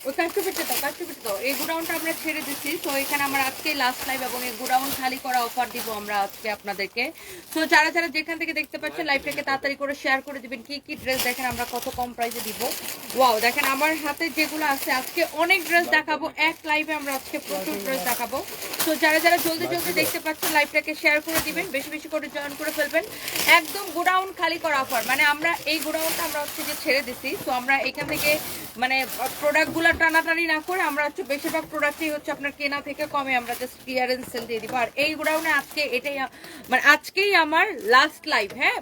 ওই কাস্টমারটা দাও এই গোডাউনটা আমরা ছেড়ে দিচ্ছি। তো এখানে আমার আজকে লাস্ট লাইভ এবং এই গোডাউন খালি করা অফার দিব আমরা আজকে আপনাদেরকে। তো যারা যারা যেখান থেকে দেখতে পাচ্ছেন লাইভটাকে তাড়াতাড়ি করে শেয়ার করে দিবেন। কি কি ড্রেস দেখেন আমরা কত কম প্রাইসে দিব। ওয়াও, দেখেন আমার হাতে যেগুলো আছে আজকে অনেক ড্রেস দেখাবো। এক লাইভে আমরা আজকে প্রচুর ড্রেস দেখাবো। তো যারা যারা জলদি জলদি দেখতে পাচ্ছেন লাইভটাকে শেয়ার করে দিবেন, বেশি বেশি করে জয়েন করে ফেলবেন। একদম গোডাউন খালি করা অফার, মানে আমরা এই গোডাউনটা আমরা হচ্ছে যে ছেড়ে দিছি। তো আমরা এখান থেকে মানে প্রোডাক্টগুলো টানাটানি না করে আমরা হচ্ছে বেশিরভাগ প্রোডাক্টই হচ্ছে আপনার কেনা থেকে কমে আমরা জাস্ট ক্লিয়ারেন্স সেল দিয়ে দিব। আর এই গোডাউনে আজকে এটাই মানে আজকেই আমার লাস্ট লাইভ। হ্যাঁ,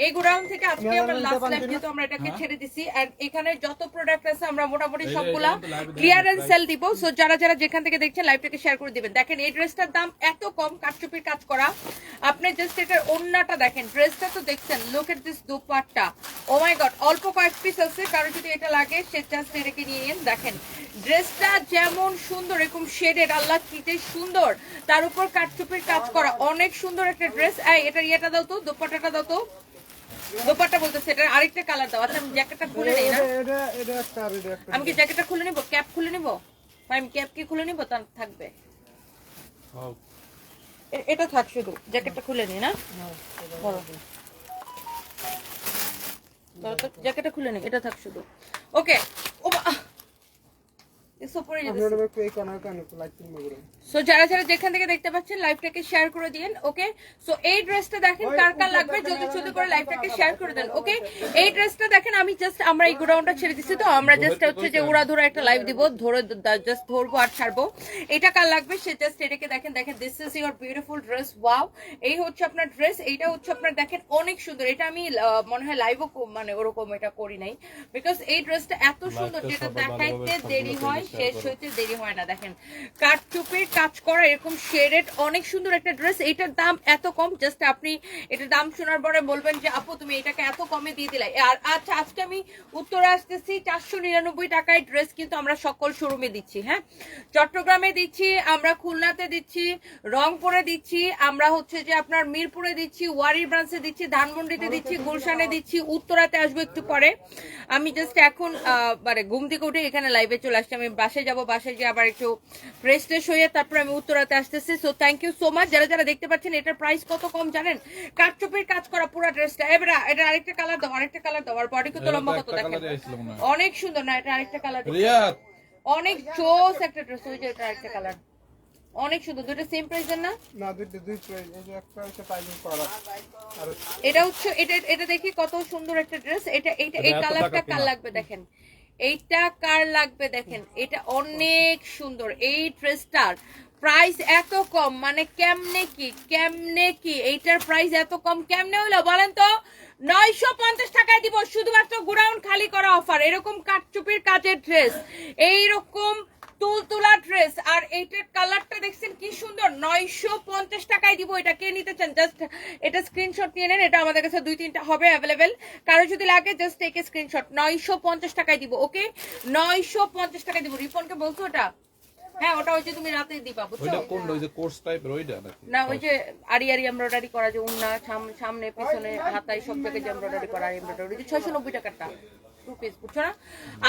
এই গোডাউন থেকে আজকে আমরা লাস্ট লাইভ, যেহেতু আমরা এটাকে ছেড়ে দিছি। আর এখানে যত প্রোডাক্ট আছে আমরা মোটামুটি সবগুলা ক্লিয়ারেন্স সেল দিব। সো যারা যারা যেখান থেকে দেখছেন লাইভটাকে শেয়ার করে দিবেন। দেখেন এই ড্রেসটার দাম এত কম, কাটচুপির কাজ করা। আপনি জাস্ট এটার ওন্নাটা দেখেন, ড্রেসটা তো দেখছেন, look at this dupatta. Oh my God, অল্প কয়েক পিস আছে, কারো যদি এটা লাগে সে জাস্ট এটাকে নিয়ে নেন। দেখেন ড্রেসটা যেমন সুন্দর, এরকম শেডেড, আল্লাহ কিতে সুন্দর, তার উপর কাটচুপির কাজ করা, অনেক সুন্দর একটা ড্রেস। এটা ইয়েটা দাও তো, দুপাট্টাটা দাও তো, দোপাট্টা বলতেছে এটার আরেকটা কালার দাও। আচ্ছা আমি জ্যাকেটটা খুলে নেই না, আমি কি জ্যাকেটটা খুলে নিব, ক্যাপ খুলে নিব, আমি ক্যাপ কি খুলে নিব, তার থাকবে এটা থাক, শুধু জ্যাকেটটা খুলে নি না, জ্যাকেটটা খুলে নি, এটা থাক শুধু। ওকে, সো যারা যারা যেখান থেকে দেখতে পাচ্ছেন লাইভটাকে শেয়ার করে দিন। ওকে, সো এই ড্রেসটা দেখেন কার কার লাগবে জলদি জলদি করে লাইভটাকে শেয়ার করে দেন। ওকে, এই ড্রেসটা দেখেন, আমি জাস্ট আমরা এই গোডাউনটা ছেড়ে দিচ্ছি, তো আমরা জাস্ট হচ্ছে যে উড়াধুরা একটা লাইভ দিব, ধরে জাস্ট ধরবো আর ছাড়বো। এটা কার লাগবে সে জাস্ট এটাকে দেখেন। দেখেন this is your beautiful dress. Wow, এই হচ্ছে আপনার ড্রেস, এইটা হচ্ছে আপনার দেখেন অনেক সুন্দর। এটা আমি মনে হয় লাইভও মানে ওরকম এটা করি নাই, বিকজ এই ড্রেসটা এত সুন্দর যেটা দেখাইতে দেরি হয় শেষ হইতে দেরি হয় না। দেখেন কাটচুপির কাজ করা, এরকম শেডেড, অনেক সুন্দর একটা ড্রেস। এইটার দাম এত কম, জাস্ট আপনি এটার দাম শোনার পরে বলবেন যে আপু তুমি এটাকে এত কমে দিয়ে দিলে। আর আচ্ছা, আজকে আমি উত্তরে আসতেছি 499 টাকায় ড্রেস কিন্তু আমরা সকল শোরুমে দিচ্ছি। হ্যাঁ, চট্টগ্রামে দিচ্ছি, আমরা খুলনাতে দিচ্ছি, রংপুরে দিচ্ছি, আমরা হচ্ছে যে আপনার মিরপুরে দিচ্ছি, ওয়ারি ব্রাঞ্চে দিচ্ছি, ধানমন্ডিতে দিচ্ছি, গুলশানে দিচ্ছি, উত্তরাতে আসবো একটু পরে। আমি জাস্ট এখন মানে ঘুম থেকে উঠে এখানে লাইভে চলে আসছি। আমি বাসায় যাবো, বাসায় গিয়ে আবার একটু ফ্রেশ ট্রেশ হয়ে তারপরে আমি উত্তরাতে আসতেছি। So thank you so much. যারা যারা দেখতে পাচ্ছেন এটার প্রাইস কত কম জানেন, কাটচুপির কাজ করা পুরো ড্রেসটা। এবারে এটা আরেকটা কালার দাও, আরেকটা কালার দাও। আর বডি কত লম্বা কত দেখেন, অনেক সুন্দর না? এটা আরেকটা কালার, অনেক জোস একটা ড্রেস। ওই যে এটা আরেকটা কালার, অনেক সুন্দর। দুটো সেম প্রাইসের না? না, দুটো দুই প্রাইস। এই যে একটা হচ্ছে পাইপিং করা, আর এটা হচ্ছে এটা দেখি কত সুন্দর একটা ড্রেস। এটা এই কালারটা কার লাগবে দেখেন, এইটা কার লাগবে দেখেন, এটা অনেক সুন্দর। এই ড্রেসটার প্রাইস এত কম, মানে কেমনে কি এইটার প্রাইস এত কম কেমনে হলো বলেন তো? 950 টাকায় দিব, শুধুমাত্র গোডাউন খালি করা অফার। এরকম কাটচুপির কাজের ড্রেস, এইরকম তুলতুলা ড্রেস, আর এইটার কালারটা দেখছেন কি সুন্দর। 950 টাকায় দিব। এটা কে নিতে চান জাস্ট এটা স্ক্রিনশট নিয়ে নেন। এটা আমাদের কাছে 2-3টা হবে অ্যাভেলেবেল, কারো যদি লাগে জাস্ট টেক এ স্ক্রিনশট। 950 টাকায় দিব। ওকে, 950 টাকায় দিব। রিপনকে বলছো ওটা? হ্যাঁ, ওটা ওই যে তুমি রাতে দিবা, বুঝছো? ওইটা কোন, ওই যে কোর্স টাইপের ওইটা নাকি? না, ওই যে আরি এমব্রয়ডারি করা, যে উন্না সামনে পিছনে হাতায় সব জায়গায় যে এমব্রয়ডারি করা, এমব্রয়ডারি 690 টাকাটা টু পিস, বুঝছো না?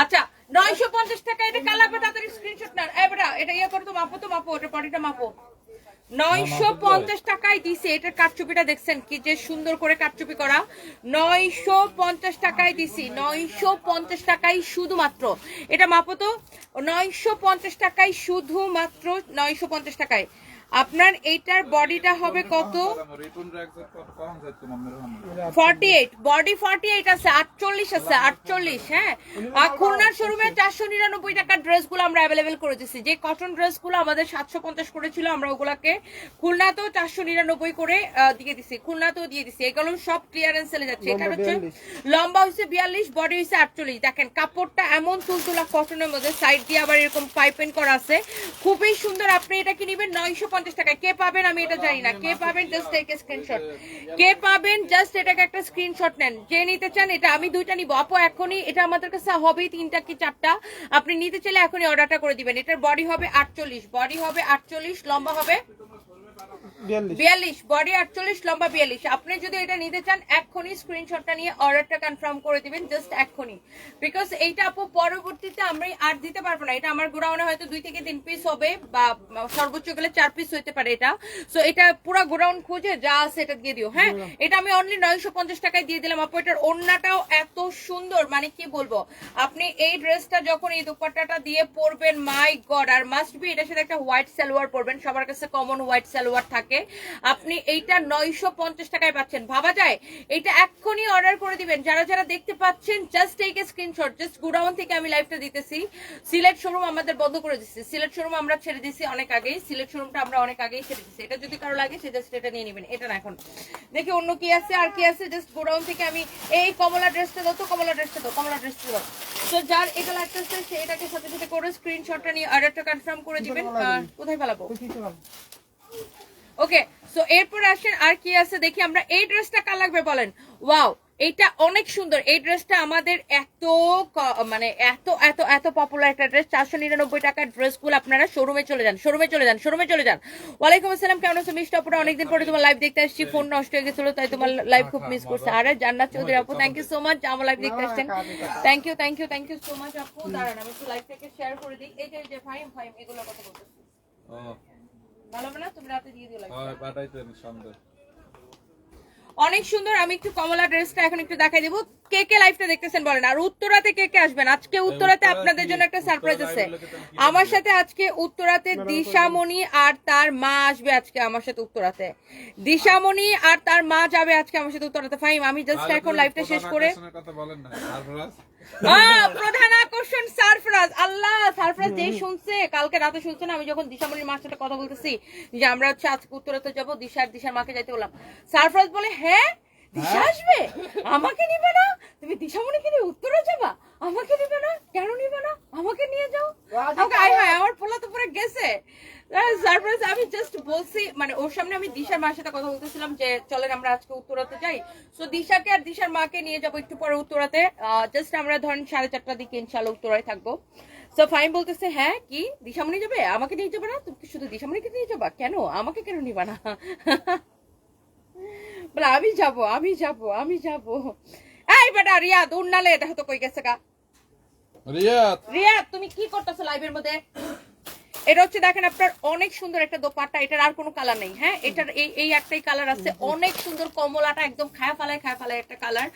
আচ্ছা, 950 টাকা। এটা কাল লাগবে, তাড়াতাড়ি স্ক্রিনশট নাও। এবারে এটা ইয়ে করো তো, মাপো ওটা বডিটা মাপো। 950 টাকায় দিছে। এটার কাটচুপিটা দেখছেন কি যে সুন্দর করে কাটচুপি করা। 950 টাকায় দিছি, 950 টাকায় শুধুমাত্র। এটা মাপো তো, 950 টাকায় শুধুমাত্র, 950 টাকায়। আপনার এইটার বডিটা হবে কত? 48, বডি 48 আছে, 48 আছে, 48। হ্যাঁ, খুলনার শোরুমে 499 টাকার ড্রেসগুলো আমরা অ্যাভেলেবেল করে দিচ্ছি। যে কটন ড্রেসগুলো আমাদের 750 করেছিল, আমরা ওগুলাকে খুলনাতেও 499 করে দিয়ে দিছি, খুলনাতেও দিয়ে দিছি। এগুলো সব ক্লিয়ারেন্স সেলে যাচ্ছে। এটা হচ্ছে লম্বা হচ্ছে 42, বডি হচ্ছে 48। দেখেন কাপড়টা এমন তুলতুলা কটনের মধ্যে, সাইড দিয়ে আবার এরকম পাইপিং করা আছে, খুবই সুন্দর। আপনি এটা কি নেবেন 950 টাকায়? কে পাবেন আমি এটা জানি না, কে পাবেন জাস্ট টেক এ স্ক্রিনশট। কে পাবেন জাস্ট এটাকে একটা স্ক্রিনশট নেন। যে নিতে চান, এটা আমি 2টা নিব আপু এখনই। এটা আমাদের কাছে হবে 3টা কি 4টা, আপনি নিতে চাইলে এখনই অর্ডারটা করে দিবেন। এটার বডি হবে 48, বডি হবে 48, লম্বা হবে 42 বডি 48 লম্বা 42। আপনি যদি এটা নিতে চান এক্ষুনি স্ক্রিনশটটা নিয়ে অর্ডারটা কনফার্ম করে দিবেন, জাস্ট এক্ষুনি, বিকজ এইটা আপু পরবর্তীতে আমরা আর দিতে পারবো না। এটা আমার গোডাউনে হয়তো 2 থেকে 3 পিস হবে বা সর্বোচ্চ গেলে 4 পিস হতে পারে এটা। সো এটা পুরো গোডাউন খুঁজে যা আছে এটা দিয়ে দিও। হ্যাঁ, এটা আমি অনলি 950 টাকায় দিয়ে দিলাম আপু। এটার ওড়নাটাও এত সুন্দর, মানে কি বলবো, আপনি এই ড্রেসটা যখন এই দুপাট্টাটা দিয়ে পরবেন, মাই গড, আর মাস্ট বি এটার সাথে একটা হোয়াইট সালোয়ার পরবেন, সবার কাছে কমন হোয়াইট সালোয়ার থাকে। আপনি এইটা 950 টাকায় পাচ্ছেন, ভাবা যায়? এটা এক্ষুনি অর্ডার করে দিবেন। যারা যারা দেখতে পাচ্ছেন just take a screenshot. Just godown থেকে আমি লাইভটা দিতেছি। সিলেট শোরুম আমাদের বন্ধ করে দিচ্ছি, সিলেট শোরুম আমরা ছেড়ে দিচ্ছি অনেক আগেই, সিলেট শোরুমটা আমরা অনেক আগেই ছেড়ে দিচ্ছি। এটা যদি কারো লাগে সে জাস্ট এটা নিয়ে নেবেন, এটা না। এখন দেখি অন্য কি আছে আর কি আছে। জাস্ট গোডাউন থেকে আমি এই কমলা ড্রেসটা দাও তো, কমলা ড্রেসটা দাও, কমলা ড্রেসটা দাও। তো যার এটা লাগতেছে সে এটাকে সাথে সাথে করে স্ক্রিনশটটা নিয়ে অর্ডারটা কনফার্ম করে দিবেন। কোথায় ফেলাবো? ওকে, সো এরপর আসেন আর কি আছে দেখি আমরা। এই ড্রেসটা কার লাগবে বলেন? ওয়াও, এটা অনেক সুন্দর। এই ড্রেসটা আমাদের এত মানে এত এত এত পপুলার একটা ড্রেস। 499 টাকার ড্রেসগুলো আপনারা শোরুমে চলে যান, শোরুমে চলে যান, শোরুমে চলে যান। ওয়ালাইকুম আসসালাম, কেমন আছো মিষ্টি আপুরা? অনেকদিন পরে তোমার লাইভ দেখতে আসছি, ফোন নষ্ট হয়ে গেছিল তাই তোমার লাইভ খুব মিস করছে। আরে জান্নাত চৌধুরী আপু, থ্যাংক ইউ সো মাচ আমার লাইভ দেখতে আসছেন। Thank you thank you thank you so much আপু। দাঁড়ান আমি একটু লাইভ থেকে শেয়ার করে দিই। এই যে ফাইম ফাইম এগুলো কথা বলতেছি, ভালো হবে না? তুমি রাতে দিয়ে দিও লাইভ। অনেক সুন্দর। আমি একটু কমলা ড্রেসটা এখন একটু দেখাই দেবো। কে কে লাইভটা দেখতেছেন বলেন, আর উত্তরাতে কে কে আসবেন? আজকে উত্তরাতে আপনাদের জন্য একটা সারপ্রাইজ আছে। আমার সাথে আজকে উত্তরাতে দিশামণি আর তার মা আসবে আজকে আমার সাথে উত্তরাতে। দিশামণি আর তার মা যাবে আজকে আমার সাথে উত্তরাতে। ফাইম, আমি জাস্ট এখন লাইভটা শেষ করে প্রধান আকর্ষণ সারফরাজ। আল্লাহ, সারফরাজ যেই শুনছে, কালকে রাতে শুনছে না আমি যখন দিশামণির মার সাথে কথা বলতেছি যে আমরা হচ্ছে আজকে উত্তরাতে যাবো, দিশার মাকে যাইতে বললাম, সারফরাজ বলে হ্যাঁ দিশা আসবে, আমাকে নিবে না? তুমি দিশামণিকে নিয়ে উত্তরা যাবা, আমাকে নিবে না? কেন নিবে না? আমাকে নিয়ে যাও। আমার পোলা তো পরে গেছে সারপ্রাইজ। আমি জাস্ট বলছি, মানে ওর সামনে আমি দিশার মার সাথে কথা বলতেছিলাম যে চলেন আমরা আজকে উত্তরাতে যাই। সো দিশাকে আর দিশার মাকে নিয়ে যাবো একটু পরে উত্তরাতে। জাস্ট আমরা ধরেন 4:30টার দিকে ইনশাআল্লাহ উত্তরায় থাকবো। সো ফাইন বলতেছে হ্যাঁ কি দিশামণি যাবে, আমাকে নিয়ে যাবে না? তুমি কি শুধু দিশামণিকে নিয়ে যাবা? কেন আমাকে কেন নিবা না? বলে আমি যাব আমি যাব আমি যাব। এই বেটা রিয়াদ উন্নালে এটা তো কই গেছে গা? রিয়াদ তুমি কি করতেছো লাইভের মধ্যে? এটা হচ্ছে দেখেন আপনার অনেক সুন্দর একটা দোপাট্টা। এটার আর কোনো কালার নেই। হ্যাঁ, এটার এই একটাই কালার আছে। অনেক সুন্দর কমলাটা একদম খায়া ফালায় একটা colour.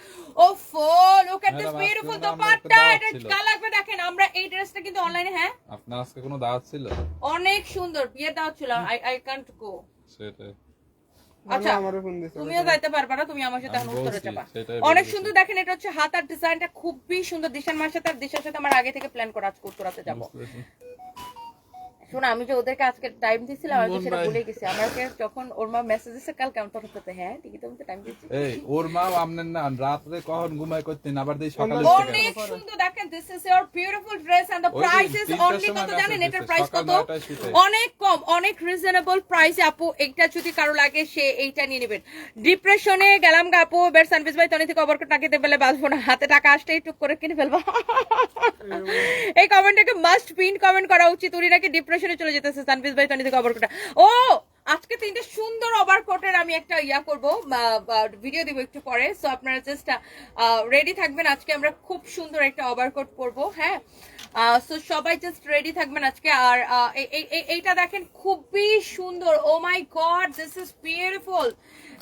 Oh full look at this beautiful dupatta. এটা কালার লাগবে দেখেন। আমরা এই ড্রেসটা কিন্তু অনলাইনে, হ্যাঁ আপনার আজকে কোনো দাওয়াত ছিল? অনেক সুন্দর বিয়ের দাওয়াত ছিল। আই কান্ট গো। সেটাই। আচ্ছা তুমিও যাইতে পারবা না, তুমি আমার সাথে উত্তরে যাবা। অনেক সুন্দর দেখেন। এটা হচ্ছে হাতার ডিজাইনটা খুবই সুন্দর। দিশার মার সাথে আর দিশার সাথে আমার আগে থেকে প্ল্যান করা, আজকে উত্তরাতে যাবো। শোনো আমি যে ওদেরকে আজকে টাইম দিয়েছিলাম আমি সেটা ভুলে গেছি। আমাকে যখন ওর মা মেসেজ দিছে কালকে আমি তখন করতে হ্যাঁ ঠিকই তো টাইম দিয়েছি। এই ওর মা আমনেন না রাতে কখন ঘুমায় করতেন আবার দেই সকালে অনেক সুন্দর দেখেন। This is your beautiful dress and the price is only কত জানেন? এটার প্রাইস কত? অনেক কম, অনেক রিজনেবল প্রাইসে আপু। এইটা যদি কারো লাগে সে এইটা নিয়ে নেবেন। ডিপ্রেশনে গেলাম গা আপু, বের সানভিস ভাই তনি থেকে অবরকট টাকাতে পেলে বাঁচবো না, হাতে টাকা আসতেই টুক করে কিনে ফেলবো। এই কমেন্টটাকে মাস্ট পিন কমেন্ট করা উচিত। উনি নাকি ডিপ্রেশনে চলে যেতেছে সানভিস ভাই তনি থেকে অবরকট। ও আজকে 3টে সুন্দর ওভারকোটের আমি একটা ইয়া করব, ভিডিও দিব একটু পরে। সো আপনারা জাস্ট রেডি থাকবেন। আজকে আমরা খুব সুন্দর একটা ওভারকোট পরবো। হ্যাঁ, সো সবাই জাস্ট রেডি থাকবেন আজকে। আর এইটা দেখেন খুবই সুন্দর। Oh my god this is beautiful,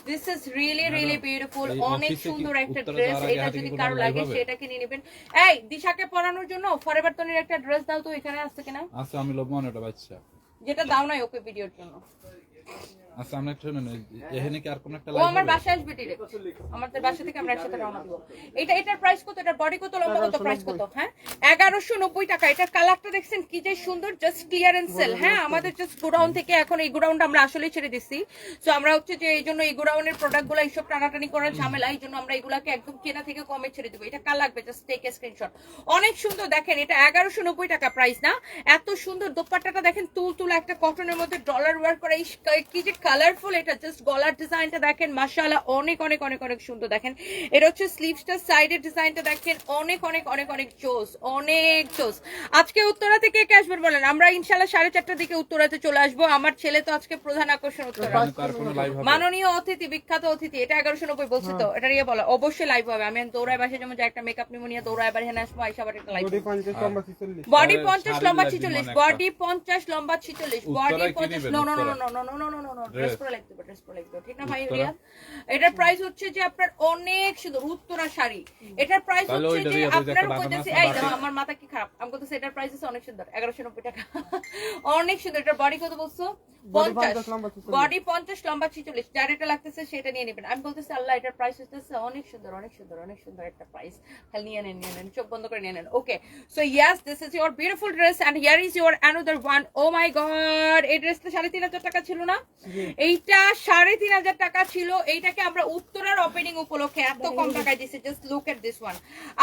this is really really beautiful. অনেক সুন্দর একটা ড্রেস। এটা যদি কারো লাগে সেটাকে নিয়ে নেবেন। এই দিশাকে পরানোর জন্য ফরএভার তনির একটা ড্রেস দাও তো, এখানে আছে কিনা? আচ্ছা আমি লোকমান ওটা বাচ্চা যেটা দাও নাই ওকে ভিডিওর জন্য। আচ্ছা আমরা একটু শুনুন, এখানে কি আর কোন একটা ও আমার বাসায় আসবে ডিরেক্ট, আমাদের বাসা থেকে আমরা একসাথে রওনা দিব। এটার প্রাইস কত? এটার বডি কত, লম্বা কত, প্রাইস কত? হ্যাঁ 1190 টাকা। এটার কালারটা দেখছেন কি যে সুন্দর, জাস্ট ক্লিয়ারেন্স সেল। হ্যাঁ আমাদের জাস্ট গোডাউন থেকে এখন এই গোডাউনটা আমরা আসলেই ছেড়ে দিচ্ছি। সো আমরা হচ্ছে যে এই জন্য এই গোডাউনের প্রোডাক্টগুলো এইসব টানাটানি করার ঝামেলা, এই জন্য আমরা এগুলাকে একদম কেনা থেকে কমে ছেড়ে দেবো। এটা কার লাগবে জাস্ট টেক এ স্ক্রিনশট। অনেক সুন্দর দেখেন। এটা 1190 টাকা প্রাইস না? এত সুন্দর দোপাট্টাটা দেখেন, তুল তুলা একটা কটনের মধ্যে ডলার ওয়ার্ক করা, কি যে কালারফুল, এটা জাস্ট গলার ডিজাইনটা দেখেন মাশাআল্লাহ অনেক অনেক অনেক অনেক সুন্দর। দেখেন এটা হচ্ছে স্লিভসটা, সাইডের ডিজাইনটা দেখেন অনেক অনেক অনেক অনেক জোস, অনেক জোস। আজকে উত্তরা থেকে কে আসবেন বলেন? আমরা ইনশাআল্লাহ 4:30টার দিকে উত্তরাতে চলে আসবো। আমার ছেলে তো আজকে প্রধান আকর্ষণ উত্তরা, তার কোনো লাইভ হবে? মাননীয় অতিথি, বিখ্যাত অতিথি। এটা 1190 বলছে তো, এটা নিয়ে বলো অবশ্যই লাইভ হবে। আমি দৌড়ায় বাসে যেমন যে একটা মেকআপ নিমোনিয়া দৌড়ায় বাড়ি হেনে আসবো, আইসা আবার একটা লাইভ। বডি 50 লম্বা 46, বডি 50 লম্বা 46, body 50। No no no no no no no no no no, dress করে লাগবে, ড্রেস করে লাগবে, ঠিক না ভাই রিয়াদ? এটার প্রাইস হচ্ছে যে আপনার অনেক সুন্দর উত্তরা শাড়ি। এটার প্রাইস হচ্ছে যে আপনার কইতেছে, এই দেখো আমার মাথা কি খারাপ, আমি কইতেছি এটার প্রাইস হচ্ছে অনেক সুন্দর 1190 টাকা। অনেক সুন্দর। এটার বডি কত বলছো? 50, বডি 50 লম্বা 46, যার এটা লাগতেছে সেটা নিয়ে নেবেন। আমি বলতেছি আল্লাহ এটার প্রাইস হচ্ছে অনেক সুন্দর অনেক সুন্দর অনেক সুন্দর একটা প্রাইস। খালি নিয়ে নেন, চোখ বন্ধ করে নিয়ে নেন। Okay, so yes, this is your beautiful dress and here is your another one. Oh my god, এই ড্রেসটা 3500 টাকা ছিল না? এইটা 3500 টাকা ছিল। এইটাকে আমরা উত্তরার ওপেনিং উপলক্ষে এত কম টাকায় দিছি। Just look at this one.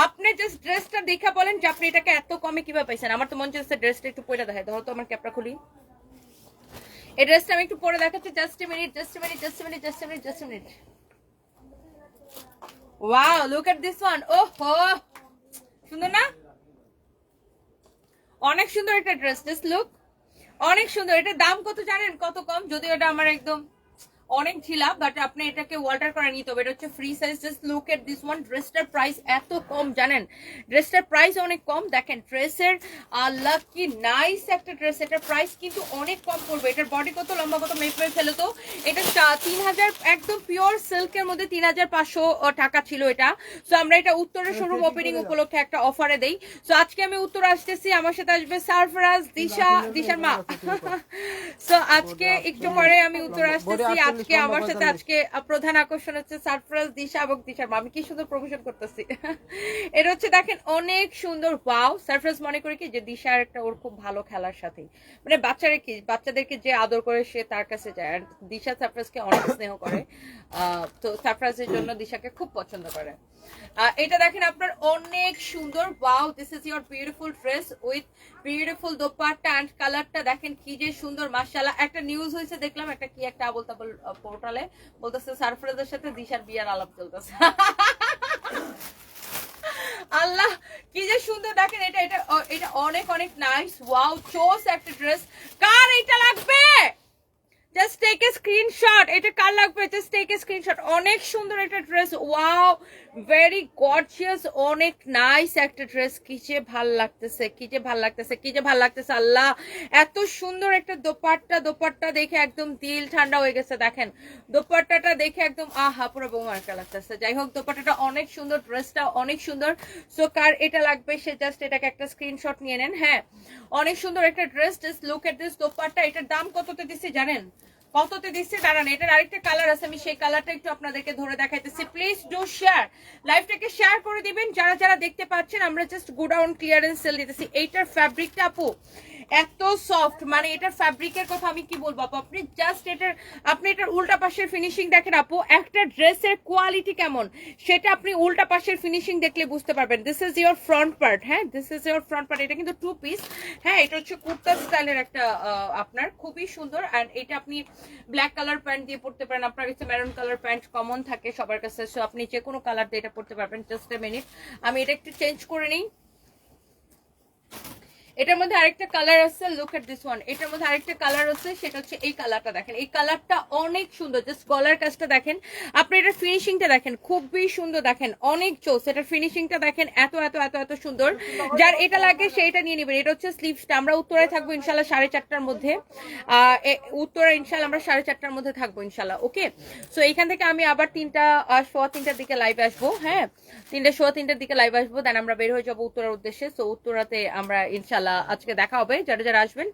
আপনি জাস্ট ড্রেসটা দেখে বলেন যে আপনি এটাকে এত কমে কিভাবে পাইছেন। আমার তো মনে হচ্ছে ড্রেসটা একটু পরে দেখায়। ধরো তো আমার ক্যাপটা খুলি, এই ড্রেসটা আমি একটু পরে দেখাচ্ছি। Just a minute, just a minute, just a minute, just a minute, just a minute. Wow, look at this one. ওহো, সুন্দর না? অনেক সুন্দর একটা ড্রেস, জাস্ট লুক, অনেক সুন্দর। এটার দাম কত জানেন? কত কম, যদিও এটা আমার একদম অনেক ঢিলা, বাট আপনি এটাকে ওয়াল্টার করে নিতে হবে। এটা হচ্ছে free size. Just look at this one. ড্রেসটার প্রাইস এত কম জানেন? ড্রেসটার প্রাইস অনেক কম। দেখেন ড্রেসের আল্লাহ কি নাইস একটা ড্রেস। এটার প্রাইস কিন্তু অনেক কম পড়বে। এটার বডি কত, লম্বা কত মেপে ফেলে তো। এটা 3000, একদম পিওর সিল্কের মধ্যে 3500 টাকা ছিল এটা। সো আমরা এটা উত্তরের শোরুম ওপেনিং উপলক্ষে একটা অফারে দেই। সো আজকে আমি উত্তর আসতেছি, আমার সাথে আসবে সারফরাজ, দিশার মা। সো আজকে একটু পরে আমি উত্তর আসতেছি। আজকে আমার সাথে আজকে প্রধান আকর্ষণ হচ্ছে সারফরাজ, দিশা এবং দিশার মা। আমি কি সুন্দর প্রমোশন করতেছি। এটা হচ্ছে দেখেন অনেক সুন্দর। ওয়াও, সারফরাজ মনে করি কি যে দিশার একটা ওর খুব ভালো খেলার সাথে, মানে বাচ্চাদেরকে যে আদর করে সে তার কাছে যায়। আর দিশা সারফরাজকে অনেক স্নেহ করে। তো সারফরাজের জন্য দিশাকে খুব পছন্দ করে। এটা দেখেন আপনার অনেক সুন্দর। Wow, this is your beautiful dress with beautiful dupatta and কালারটা দেখেন কি যে সুন্দর মাশাআল্লাহ। একটা নিউজ হয়েছে দেখলাম, একটা কি একটা আবল তাবল পোর্টালে বলতেছে সারফরাজের সাথে দিশার বিয়ার আলাপ চলতেছে। আল্লাহ কি যে সুন্দর দেখেন। এটা এটা এটা অনেক অনেক নাইস। ওয়াও, চোস একটা ড্রেস। কার এটা লাগবে? Just take a screenshot. এটা কার লাগবে? Just take a screenshot. অনেক সুন্দর একটা ড্রেস। ওয়াও, ভেরি গর্জিয়াস, অনেক নাইস একটা ড্রেস। কি যে ভাল লাগতেছে, কি যে ভাল লাগতেছে, কি যে ভাল লাগতেছে। আল্লাহ এত সুন্দর একটা দোপাট্টা দেখে একদম দিল ঠান্ডা হয়ে গেছে। দেখেন দোপাট্টাটা দেখে একদম আহা, পুরো বৌমার্কা লাগতেছে। যাই হোক, দোপাট্টাটা অনেক সুন্দর, ড্রেসটা অনেক সুন্দর। সো কার এটা লাগবে সে জাস্ট এটাকে একটা স্ক্রিনশট নিয়ে নেন। হ্যাঁ, অনেক সুন্দর একটা dress. Just look at this dupatta. এটার দাম কততে দিচ্ছি জানেন? কততে দিচ্ছে দাঁড়ান। এটার আরেকটা কালার আছে, আমি সেই কালারটা একটু আপনাদেরকে ধরে দেখাইতেছি। প্লিজ ডু শেয়ার, লাইভটাকে শেয়ার করে দিবেন যারা যারা দেখতে পাচ্ছেন। আমরা জাস্ট গোডাউন ক্লিয়ারেন্স সেল দিতেছি। এইটার ফ্যাব্রিকটা আপু এত সফট, মানে এটার ফ্যাব্রিকের কথা আমি কি বলবো আপু। আপনি জাস্ট আপনি এটার উল্টা পাশের ফিনিশিং দেখেন আপু। একটা ড্রেসের কোয়ালিটি কেমন সেটা আপনি উল্টা পাশের ফিনিশিং দেখলে বুঝতে পারবেন। This is your front part. হ্যাঁ, this is your front part. এটা কিন্তু 2 পিস। হ্যাঁ, এটা হচ্ছে কুর্তা স্টাইলের একটা আপনার খুবই সুন্দর। অ্যান্ড এটা আপনি ব্ল্যাক কালার প্যান্ট দিয়ে পড়তে পারেন। আপনার কাছে মেরুন কালার প্যান্ট কমন থাকে সবার কাছে, সো আপনি যে কোনো কালার দিয়ে এটা পড়তে পারবেন। জাস্ট এ মিনিট, আমি এটা একটু চেঞ্জ করে নিই। এটার মধ্যে আরেকটা কালার আছে, লুক এট দিস ওয়ান। এটার মধ্যে আরেকটা কালার আছে, সেটা হচ্ছে এই কালারটা। দেখেন এই কালারটা অনেক সুন্দর। জাস্ট গলার কাজটা দেখেন, আপনি এটার ফিনিশিংটা দেখেন, খুবই সুন্দর। দেখেন অনেক চোস। এটার ফিনিশিংটা দেখেন এত এত এত এত সুন্দর। যার এটা লাগে সেইটা নিয়ে নেবেন। এটা হচ্ছে স্লিভসটা। আমরা উত্তরায় থাকবো ইনশাল্লাহ 4:30টার মধ্যে। উত্তরা ইনশাল্লাহ আমরা 4:30টার মধ্যে থাকবো ইনশাল্লাহ। ওকে, সো এইখান থেকে আমি আবার 3:15 দিকে লাইভে আসবো। হ্যাঁ, 3:15 দিকে লাইভ আসবো। দেন আমরা বের হয়ে যাবো উত্তরার উদ্দেশ্যে। সো উত্তরাতে আমরা ইনশাল্লাহ আজকে দেখা হবে যারা যারা আসবেন।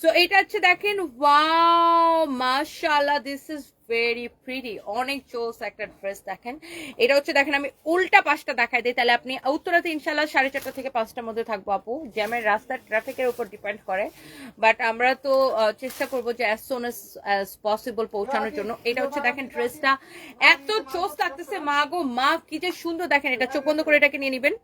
সো এইটা হচ্ছে দেখেন, ওয়াও মাশাআল্লাহ, দিস ইজ ভেরি প্রিটি। অনেক জোস একটা ড্রেস। দেখেন এটা হচ্ছে দেখেন, আমি উল্টা পাশটা দেখাই দিই তাহলে আপনি। উত্তরাতে ইনশাল্লাহ 4:30 থেকে 5টার মধ্যে থাকবো আপু। জ্যামের রাস্তার ট্রাফিকের উপর ডিপেন্ড করে, বাট আমরা তো চেষ্টা করবো যে অ্যাজ সুন অ্যাজ পসিবল পৌঁছানোর জন্য। এটা হচ্ছে দেখেন ড্রেসটা এত জোস লাগতেছে। মা গো মা, কি যে সুন্দর। দেখেন এটা চোখ বন্ধ করে এটাকে নিয়ে নিবেন।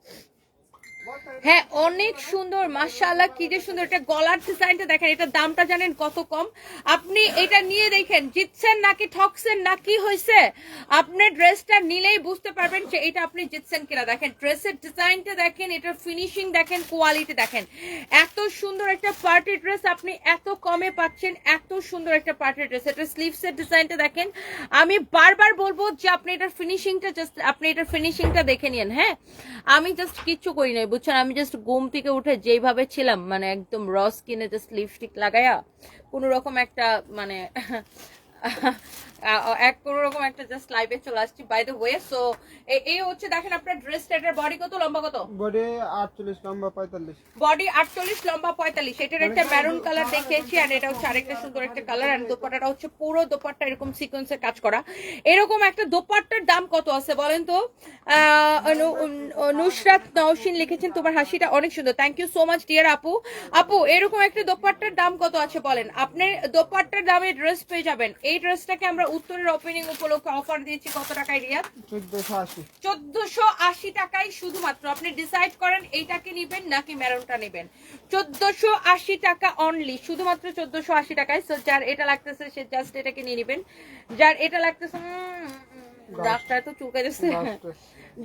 হ্যাঁ অনেক সুন্দর মাশাআল্লাহ, কি যে সুন্দর। এটা গলার ডিজাইনটা দেখেন, এটা দামটা জানেন কত কম। আপনি এটা নিয়ে দেখেন জিতছেন নাকি ঠকছেন নাকি হয়েছে, আপনি ড্রেসটা নিলেই বুঝতে পারবেন যে এটা আপনি জিতছেন কিনা। দেখেন ড্রেসের ডিজাইনটা দেখেন, এটার ফিনিশিং দেখেন, কোয়ালিটি দেখেন। এত সুন্দর একটা পার্টি ড্রেস আপনি এত কমে পাচ্ছেন, এত সুন্দর একটা পার্টি ড্রেস। এটা স্লিভসের ডিজাইনটা দেখেন, আমি বারবার বলবো যে আপনি এটার ফিনিশিংটা জাস্ট আপনি এটার ফিনিশিংটা দেখে নিন। হ্যাঁ আমি জাস্ট কিচ্ছু করি নাই বুঝছেন, আমি জাস্ট ঘুম থেকে উঠে যেইভাবে ছিলাম মানে একদম রস কিনে জাস্ট লিপস্টিক লাগায়া কোনো রকম একটা মানে কোনো রকম একটা জাস্ট লাইভে চলে আসছি বাই দ্য ওয়ে। সো এই হচ্ছে দেখেন আপনার ড্রেসটা, এটার বডি কত লম্বা কত? বডি 48 লম্বা 45। বডি 48 লম্বা 45। এটার একটা মেরুন কালার দেখিয়েছি আর এটা হচ্ছে আরেকটা সুন্দর একটা কালার। আর দোপাট্টাটা হচ্ছে পুরো দোপাট্টা এরকম সিকোয়েন্সের কাজ করা। এরকম একটা দোপাট্টার দাম কত আছে বলেন তো? নুসরাত নওশিন লিখেছেন তোমার হাসিটা অনেক সুন্দর, thank you so much dear আপু। আপু এরকম একটা দোপাট্টার দাম কত আছে বলেন? আপনি দোপাট্টার দামে ড্রেস পেয়ে যাবেন। এই ড্রেসটাকে আমরা উত্তরের ওপেনিং উপলক্ষে অফার দিয়েছি কত টাকায় রিয়াদ? 1480। 1480 টাকায় শুধুমাত্র। আপনি ডিসাইড করেন এইটাকে নিবেন নাকি মেরুনটা নেবেন। 1480 টাকা অনলি, শুধুমাত্র 1480 টাকায়। সো যার এটা লাগতেছে সে জাস্ট এটাকে নিয়ে নেবেন। যার এটা লাগতেছে ডাক্তার তো চুলকে যাচ্ছে,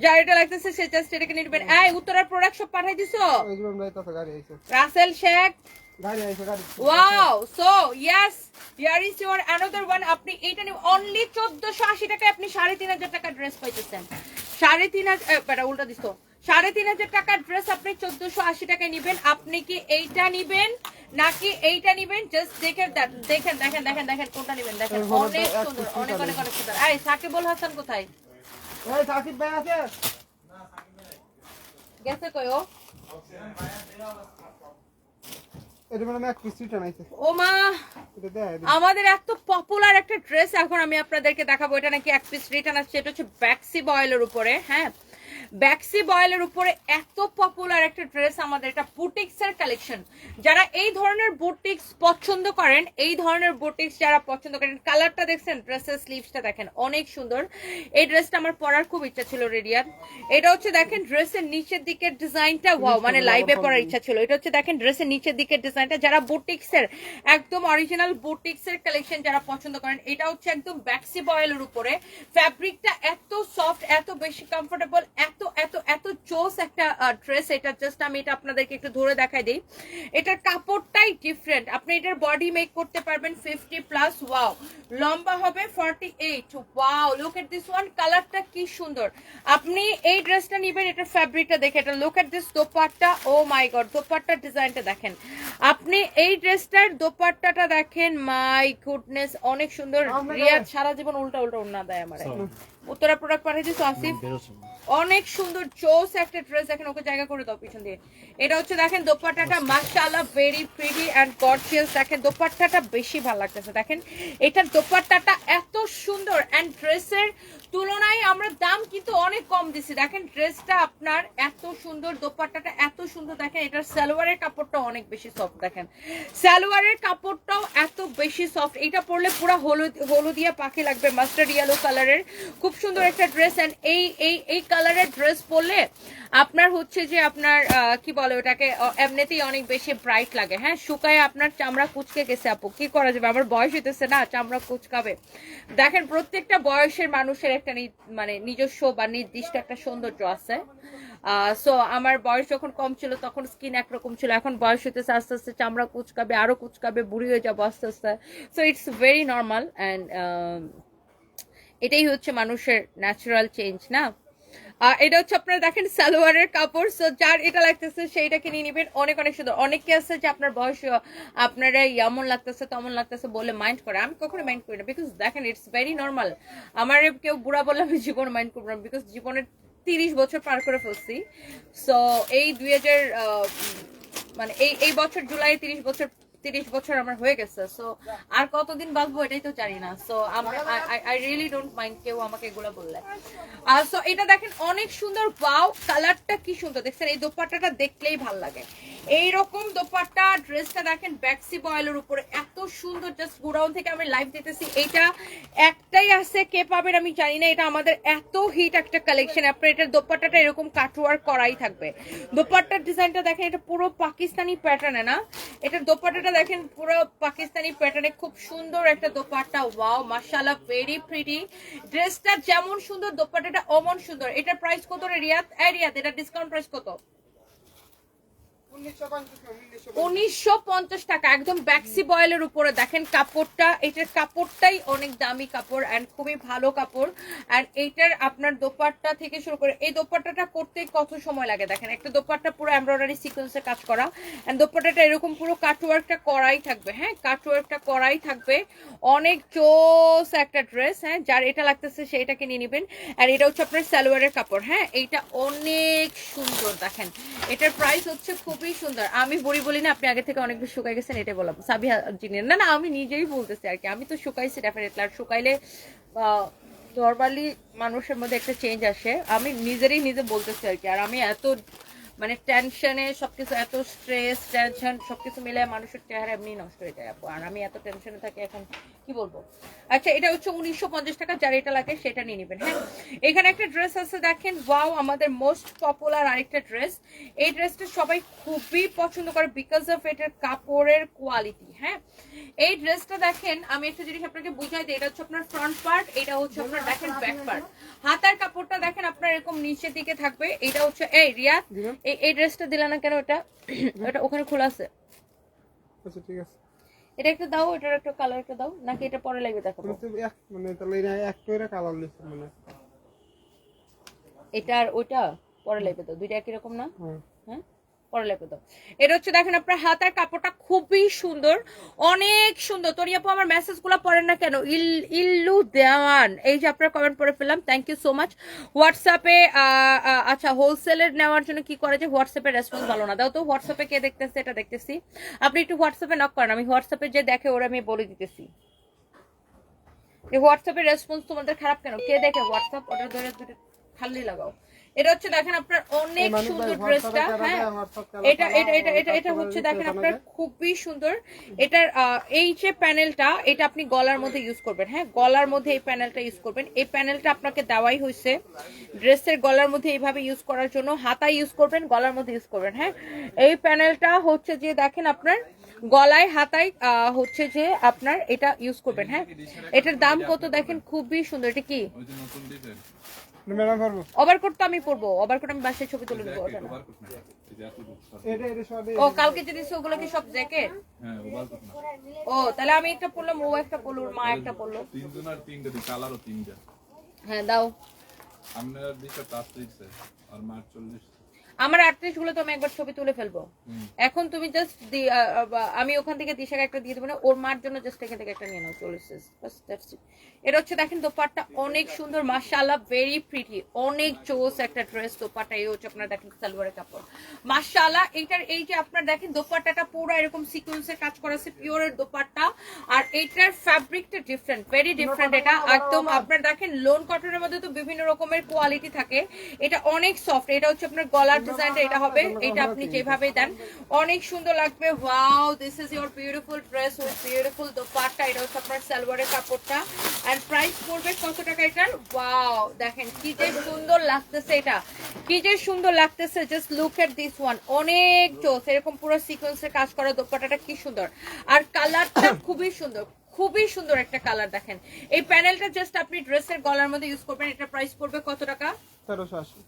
যার এটা লাগতেছে সে জাস্ট এটাকে নিয়ে নেবেন। এই উত্তরার প্রোডাক্ট সব পাঠাই দিছো? এগুলো নাই তো গাড়ি আইছে। রাসেল শেখ গাড়ি আইছে গাড়ি। Wow, so yes here is your another one. আপনি এইটা নিয়ে অনলি 1480 টাকায় আপনি 3500 টাকা ড্রেস পাইতেছেন। 3500 বেটা উল্টা দিছো, 3500 টাকার ড্রেস আপনি 1480 টাকায় নিবেন। আপনি কি এইটা নিবেন নাকি এইটা নিবেন? জাস্ট দেখেন দেখেন দেখেন দেখেন দেখেন কোনটা নিবেন। দেখেন অনেক সুন্দর, অনেক অনেক অনেক সুন্দর। এই সাকিবুল হাসান কোথায় এই সাকিব ভাই আছে? গেছে কই ও? এটা মানে এক পিস রিটার্ন আইছে। ও মা, এটা দেয়। আমাদের এত পপুলার একটা ড্রেস এখন আমি আপনাদেরকে দেখাবো। এটা নাকি এক পিস রিটার্ন আসছে। এটা হচ্ছে ব্যাক্সি বয়েলের উপরে। হ্যাঁ ব্যাক্সি বয়েলের উপরে এত পপুলার একটা ড্রেস আমাদের, এটা বুটিক্স এর কালেকশন। যারা এই ধরনের বুটিক্স পছন্দ করেন, এই ধরনের বুটিক্স যারা পছন্দ করেন, কালারটা দেখছেন, ড্রেসের স্লিভসটা দেখেন অনেক সুন্দর। এই ড্রেসটা আমার পরার খুব ইচ্ছা ছিল রেডিয়ার। এটা হচ্ছে দেখেন ড্রেসের নিচের দিকের ডিজাইনটা, ওয়াও মানে লাইভে পরার ইচ্ছা ছিল। এটা হচ্ছে দেখেন ড্রেসের নিচের দিকের ডিজাইনটা। যারা বুটিক্স এর একদম অরিজিনাল বুটিক্স এর কালেকশন যারা পছন্দ করেন, এটা হচ্ছে একদম ব্যাক্সি বয়েলের উপরে। ফ্যাব্রিকটা এত সফট, এত বেশি কমফোর্টেবল, এত এত এত চোস একটা ড্রেস। এটা জাস্ট আমি এটা আপনাদেরকে একটু ধরে দেখাই দিই। এটার কাপড়টাই ডিফারেন্ট। আপনি এটার বডি মেক করতে পারবেন 50+। ওয়াও, লম্বা হবে 48। Wow, look at this one, কালারটা কি সুন্দর। আপনি এই ড্রেসটা নিবেন, এটার ফ্যাব্রিকটা দেখে, এটা look at this dupatta. Oh my god, দোপাট্টার ডিজাইনটা দেখেন। আপনি এই ড্রেসটার দোপাট্টাটা দেখেন, মাই গুডনেস অনেক সুন্দর। রিয়াদ সারা জীবন উল্টা উল্টা উন্না দেয় আমার। উত্তরা প্রোডাক্ট পাঠিয়ে দিচ্ছ আসিফ, অনেক সুন্দর চোস একটা ড্রেস। দেখেন ওকে জায়গা করে দাও পিছন দিয়ে। এটা হচ্ছে দেখেন দোপাট্টাটা মাশাআল্লাহ ভেরি প্রিটি এন্ড গর্জিয়াস। দেখেন দোপাট্টাটা বেশি ভালো লাগতেছে। দেখেন এটার দোপাট্টাটা এত সুন্দর এন্ড ড্রেসের তুলনায় আমরা দাম কিন্তু অনেক কম দিছি। দেখেন ড্রেসটা আপনার এত সুন্দর, দোপাট্টাটা এত সুন্দর। দেখেন এটার সালোয়ারের কাপড়টা অনেক বেশি সফট। দেখেন সালোয়ারের কাপড়টাও এত বেশি সফট। এটা পরলে পুরো হলুদিয়া পাখি লাগবে, মাস্টার্ড ইয়েলো কালারের। খুব সুন্দর একটা ড্রেস এন্ড এই কালারের ড্রেস পরলে আপনার হচ্ছে যে আপনার কি বলে ওটাকে, এমনিতেই অনেক বেশি ব্রাইট লাগে। হ্যাঁ শুকায় আপনার চামড়া কুচকে গেছে আপু, কি করা যাবে, আমার বয়স হইতেছে না, চামড়া কুচকাবে। দেখেন প্রত্যেকটা বয়সের মানুষের একটা মানে নিজস্ব বা নির্দিষ্ট একটা সৌন্দর্য আছে। সো আমার বয়স যখন কম ছিল তখন স্কিন একরকম ছিল, এখন বয়স হইতেছে আস্তে আস্তে চামড়া কুচকাবে, আরো কুচকাবে, বুড়ি হয়ে যাবো আস্তে আস্তে। So it's very normal and এটাই হচ্ছে মানুষের ন্যাচারাল চেঞ্জ না। এটা হচ্ছে আপনারা দেখেন সালোয়ারের কাপড়। সো যার এটা লাগতেছে সেইটাকে নিয়ে নিবেন, অনেক অনেক সুন্দর। অনেকে আছে যে আপনার বয়স আপনারা এমন লাগতেছে তেমন লাগতেছে বলে মাইন্ড করে, আমি কখনো মাইন্ড করি না। বিকজ দেখেন ইটস ভেরি নর্মাল। আমার কেউ বুড়া বললে আমি জীবন মাইন্ড করবো না, বিকজ জীবনের 30 বছর পার করে ফেলছি। সো এই 2000 মানে এই বছর জুলাই 30 বছর 30 বছর আমার হয়ে গেছে, সো আর কতদিন বাঁচবো এটাই তো জানি না। So I really don't mind কেউ আমাকে এগুলো বললে। আর সো এটা দেখেন অনেক সুন্দর, ওয়াও কালারটা কি সুন্দর দেখছেন, এই দোপাট্টাটা দেখলেই ভাল লাগে। এইরকম দোপাট্টা ড্রেসটা দেখেন ব্যাক্সি বয়েলের উপরে এত সুন্দর, জাস্ট গোডাউন থেকে আমি লাইভ দিতেছি। এইটা একটাই আছে, কে পাবেন আমি জানি না, এটা আমাদের এত হিট একটা কালেকশন। আপনার এটার দোপাট্টাটা এরকম কাটওয়ার্ক করাই থাকবে। দোপাট্টার ডিজাইনটা দেখেন, এটা পুরো পাকিস্তানি প্যাটার্নে না, এটার দোপাট্টাটা দেখেন পুরো পাকিস্তানি প্যাটার্নে, খুব সুন্দর একটা দোপাট্টা। ওয়াও মাশাআল্লাহ, ভেরি প্রিটি। ড্রেসটা যেমন সুন্দর দোপাট্টাটা অমন সুন্দর। এটার প্রাইস কত রে রিয়াদ? রিয়াদ এটা ডিসকাউন্ট প্রাইস কত? 1950 টাকা, একদম ব্যাক্সি বয়েলের উপরে। দেখেন কাপড়টা, এটার কাপড়টাই অনেক দামি কাপড় এন্ড খুবই ভালো কাপড়। আর এইটার আপনার দোপাট্টা থেকে শুরু করে, এই দোপাট্টাটা করতে কত সময় লাগে দেখেন। একটা দোপাট্টা পুরো এমব্রয়ডারি সিকোয়েন্সে কাজ করা, এন্ড দোপাট্টাটা এরকম পুরো কাটওয়ার্কটা করাই থাকবে। হ্যাঁ, কাটওয়ার্কটা করাই থাকবে। অনেক চোস একটা ড্রেস। হ্যাঁ, যার এটা লাগতেছে সেইটাকে নিয়ে নেবেন। আর এটা হচ্ছে আপনার সালোয়ারের কাপড়। হ্যাঁ, এইটা অনেক সুন্দর দেখেন। এটার প্রাইস হচ্ছে খুবই সুন্দর। আমি বুড়ি বলি না, আপনি আগে থেকে অনেক বেশি শুকাই গেছেন, এটাই বললাম সাবিহা জিনিয়ার। না না, আমি নিজেই বলতেছি আর কি, আমি তো শুকাইছি ডেফিনেটলি। আর শুকাইলে নর্মালি মানুষের মধ্যে একটা চেঞ্জ আসে, আমি নিজে বলতেছি আর কি। আর আমি এত মানে টেনশনে সবকিছু, এত স্ট্রেস টেনশন সবকিছু মিলে মানুষের চেহারা এমনি নষ্ট হয়ে যায় আপু। আর আমি এত টেনশনে থাকি, এখন কি বলবো। আচ্ছা, এটা হচ্ছে 1950 টাকা, যার এটা লাগে সেটা নিয়ে নেবেন। হ্যাঁ, এখানে একটা ড্রেস আছে দেখেন, ওয়াও আমাদের মোস্ট পপুলার আরেকটা ড্রেস। এই ড্রেসটা সবাই খুবই পছন্দ করে বিকজ অফ এটার কাপড়ের কোয়ালিটি। হ্যাঁ, এই ড্রেসটা দেখেন, আমি একটা জিনিস আপনাকে বুঝাই দিই, এটা হচ্ছে আপনার ফ্রন্ট পার্ট, এটা হচ্ছে আপনার দেখেন ব্যাক পার্ট। হাতার কাপড়টা দেখেন আপনার এরকম নিচের দিকে থাকবে। এটা হচ্ছে এই রিয়াদ, এই ড্রেসটা দিলা না কেন? এটা এটা ওখানে খোলা আছে। আচ্ছা ঠিক আছে, এটা একটা দাও, এটার একটা কালার একটা দাও, নাকি এটা পরে লাগবে দেখাবো? মানে তাহলে এটা এক করে কালার নিচ্ছে মানে। এটা আর ওইটা পরে লাগবে তো, দুইটা একই রকম না? হ্যাঁ হ্যাঁ, পরে লাগবে তো। এটা হচ্ছে দেখেন আপনার হাতার কাপড়টা খুবই সুন্দর, অনেক সুন্দর। তোর আপু আমার মেসেজ গুলো পড়েন না কেন? ইল্লু দেওয়ান, এই যে আপনার কমেন্ট পড়ে ফেললাম, থ্যাংক ইউ সো মাচ। হোয়াটসঅ্যাপে আচ্ছা, হোলসেলের নেওয়ার জন্য কি করে যে হোয়াটসঅ্যাপে রেসপন্স ভালো না, দাও তো। হোয়াটসঅ্যাপে কে দেখতেছে এটা দেখতেছি, আপনি একটু হোয়াটসঅ্যাপে নক করেন, আমি হোয়াটসঅ্যাপে যে দেখে ওরা আমি বলে দিতেছি। হোয়াটসঅ্যাপের রেসপন্স তোমাদের খারাপ কেন? কে দেখে হোয়াটসঅ্যাপ? ওটা ধরে দুটো খালি লাগাও। এটা হচ্ছে দেখেন আপনার অনেক সুন্দর ড্রেসটা। হ্যাঁ, এটা এটা এটা এটা এটা হচ্ছে দেখেন আপনার খুবই সুন্দর। এটার এই যে প্যানেলটা, এটা আপনি গলার মধ্যে ইউজ করবেন। হ্যাঁ, গলার মধ্যে এই প্যানেলটা ইউজ করবেন। এই প্যানেলটা আপনাকে দেওয়াই হয়েছে ড্রেসের গলার মধ্যে এইভাবে ইউজ করার জন্য। হাতায় ইউজ করবেন, গলার মধ্যে ইউজ করবেন। হ্যাঁ, এই প্যানেলটা হচ্ছে যে দেখেন আপনার গলায় হাতায় হচ্ছে যে আপনার এটা ইউজ করবেন। হ্যাঁ, এটার দাম কত দেখেন, খুবই সুন্দর। এটা কি ম্যাডাম পারবো? ওভারকোট তো আমি পরবো, ওভারকোট আমি বাসায় ছবি তুলে দেবো। ওটা না, এটা সব ও কালকে যে দিছে ওগুলো কি সব জ্যাকেট? ও তাহলে আমি একটা পরলাম, ও একটা পরলো, ওর মা একটা পরলো। তিনজন আর তিনটা দি কালারও তিনটা। হ্যাঁ দাও। আপনার দিকে 35 আর মার 40। আমার 38 গুলো তো আমি একবার ছবি তুলে ফেলবো। এখন তুমি জাস্ট আমি ওখান থেকে দিশাকে একটা দিয়ে দেবো না, ওর মার জন্য জাস্ট এখান থেকে একটা নিয়ে নাও, 40। এটা হচ্ছে দেখেন দোপাট্টা অনেক সুন্দর, মাশাআল্লাহ, ভেরি প্রিটি, অনেক চোস একটা ড্রেস। দোপাট্টা এই হচ্ছে আপনার দেখেন সালোয়ারের কাপড়, মাশাআল্লাহ। এইটার এই যে আপনার দেখেন দোপাট্টাটা পুরো এরকম সিকোয়েন্সের কাজ করা আছে, পিওরের দোপাট্টা। আর এইটার ফ্যাব্রিকটা ডিফারেন্ট, ভেরি ডিফারেন্ট। এটা একদম আপনার দেখেন লোন কটনের মধ্যে তো বিভিন্ন রকমের কোয়ালিটি থাকে, এটা অনেক সফট। এটা হচ্ছে আপনার গলার ডিজাইনটা এটা হবে, এটা আপনি যেভাবে দেন অনেক সুন্দর লাগবে। Wow, this is your beautiful dress with beautiful dupatta. এটা হচ্ছে আপনার সালোয়ারের কাপড়টা। এন্ড প্রাইস পড়বে কত টাকা এটার? ওয়াও, দেখেন কি যে সুন্দর লাগতেছে, এটা কি যে সুন্দর লাগতেছে। Just look at this one, অনেক জোস। এরকম পুরো সিকোয়েন্সের কাজ করা দোপাট্টাটা কি সুন্দর, আর কালারটা খুবই সুন্দর, খুবই সুন্দর একটা কালার। দেখেন এই প্যানেলটা জাস্ট আপনি ড্রেসের গলার মধ্যে ইউজ করবেন। এটা প্রাইস পড়বে কত টাকা? 1380।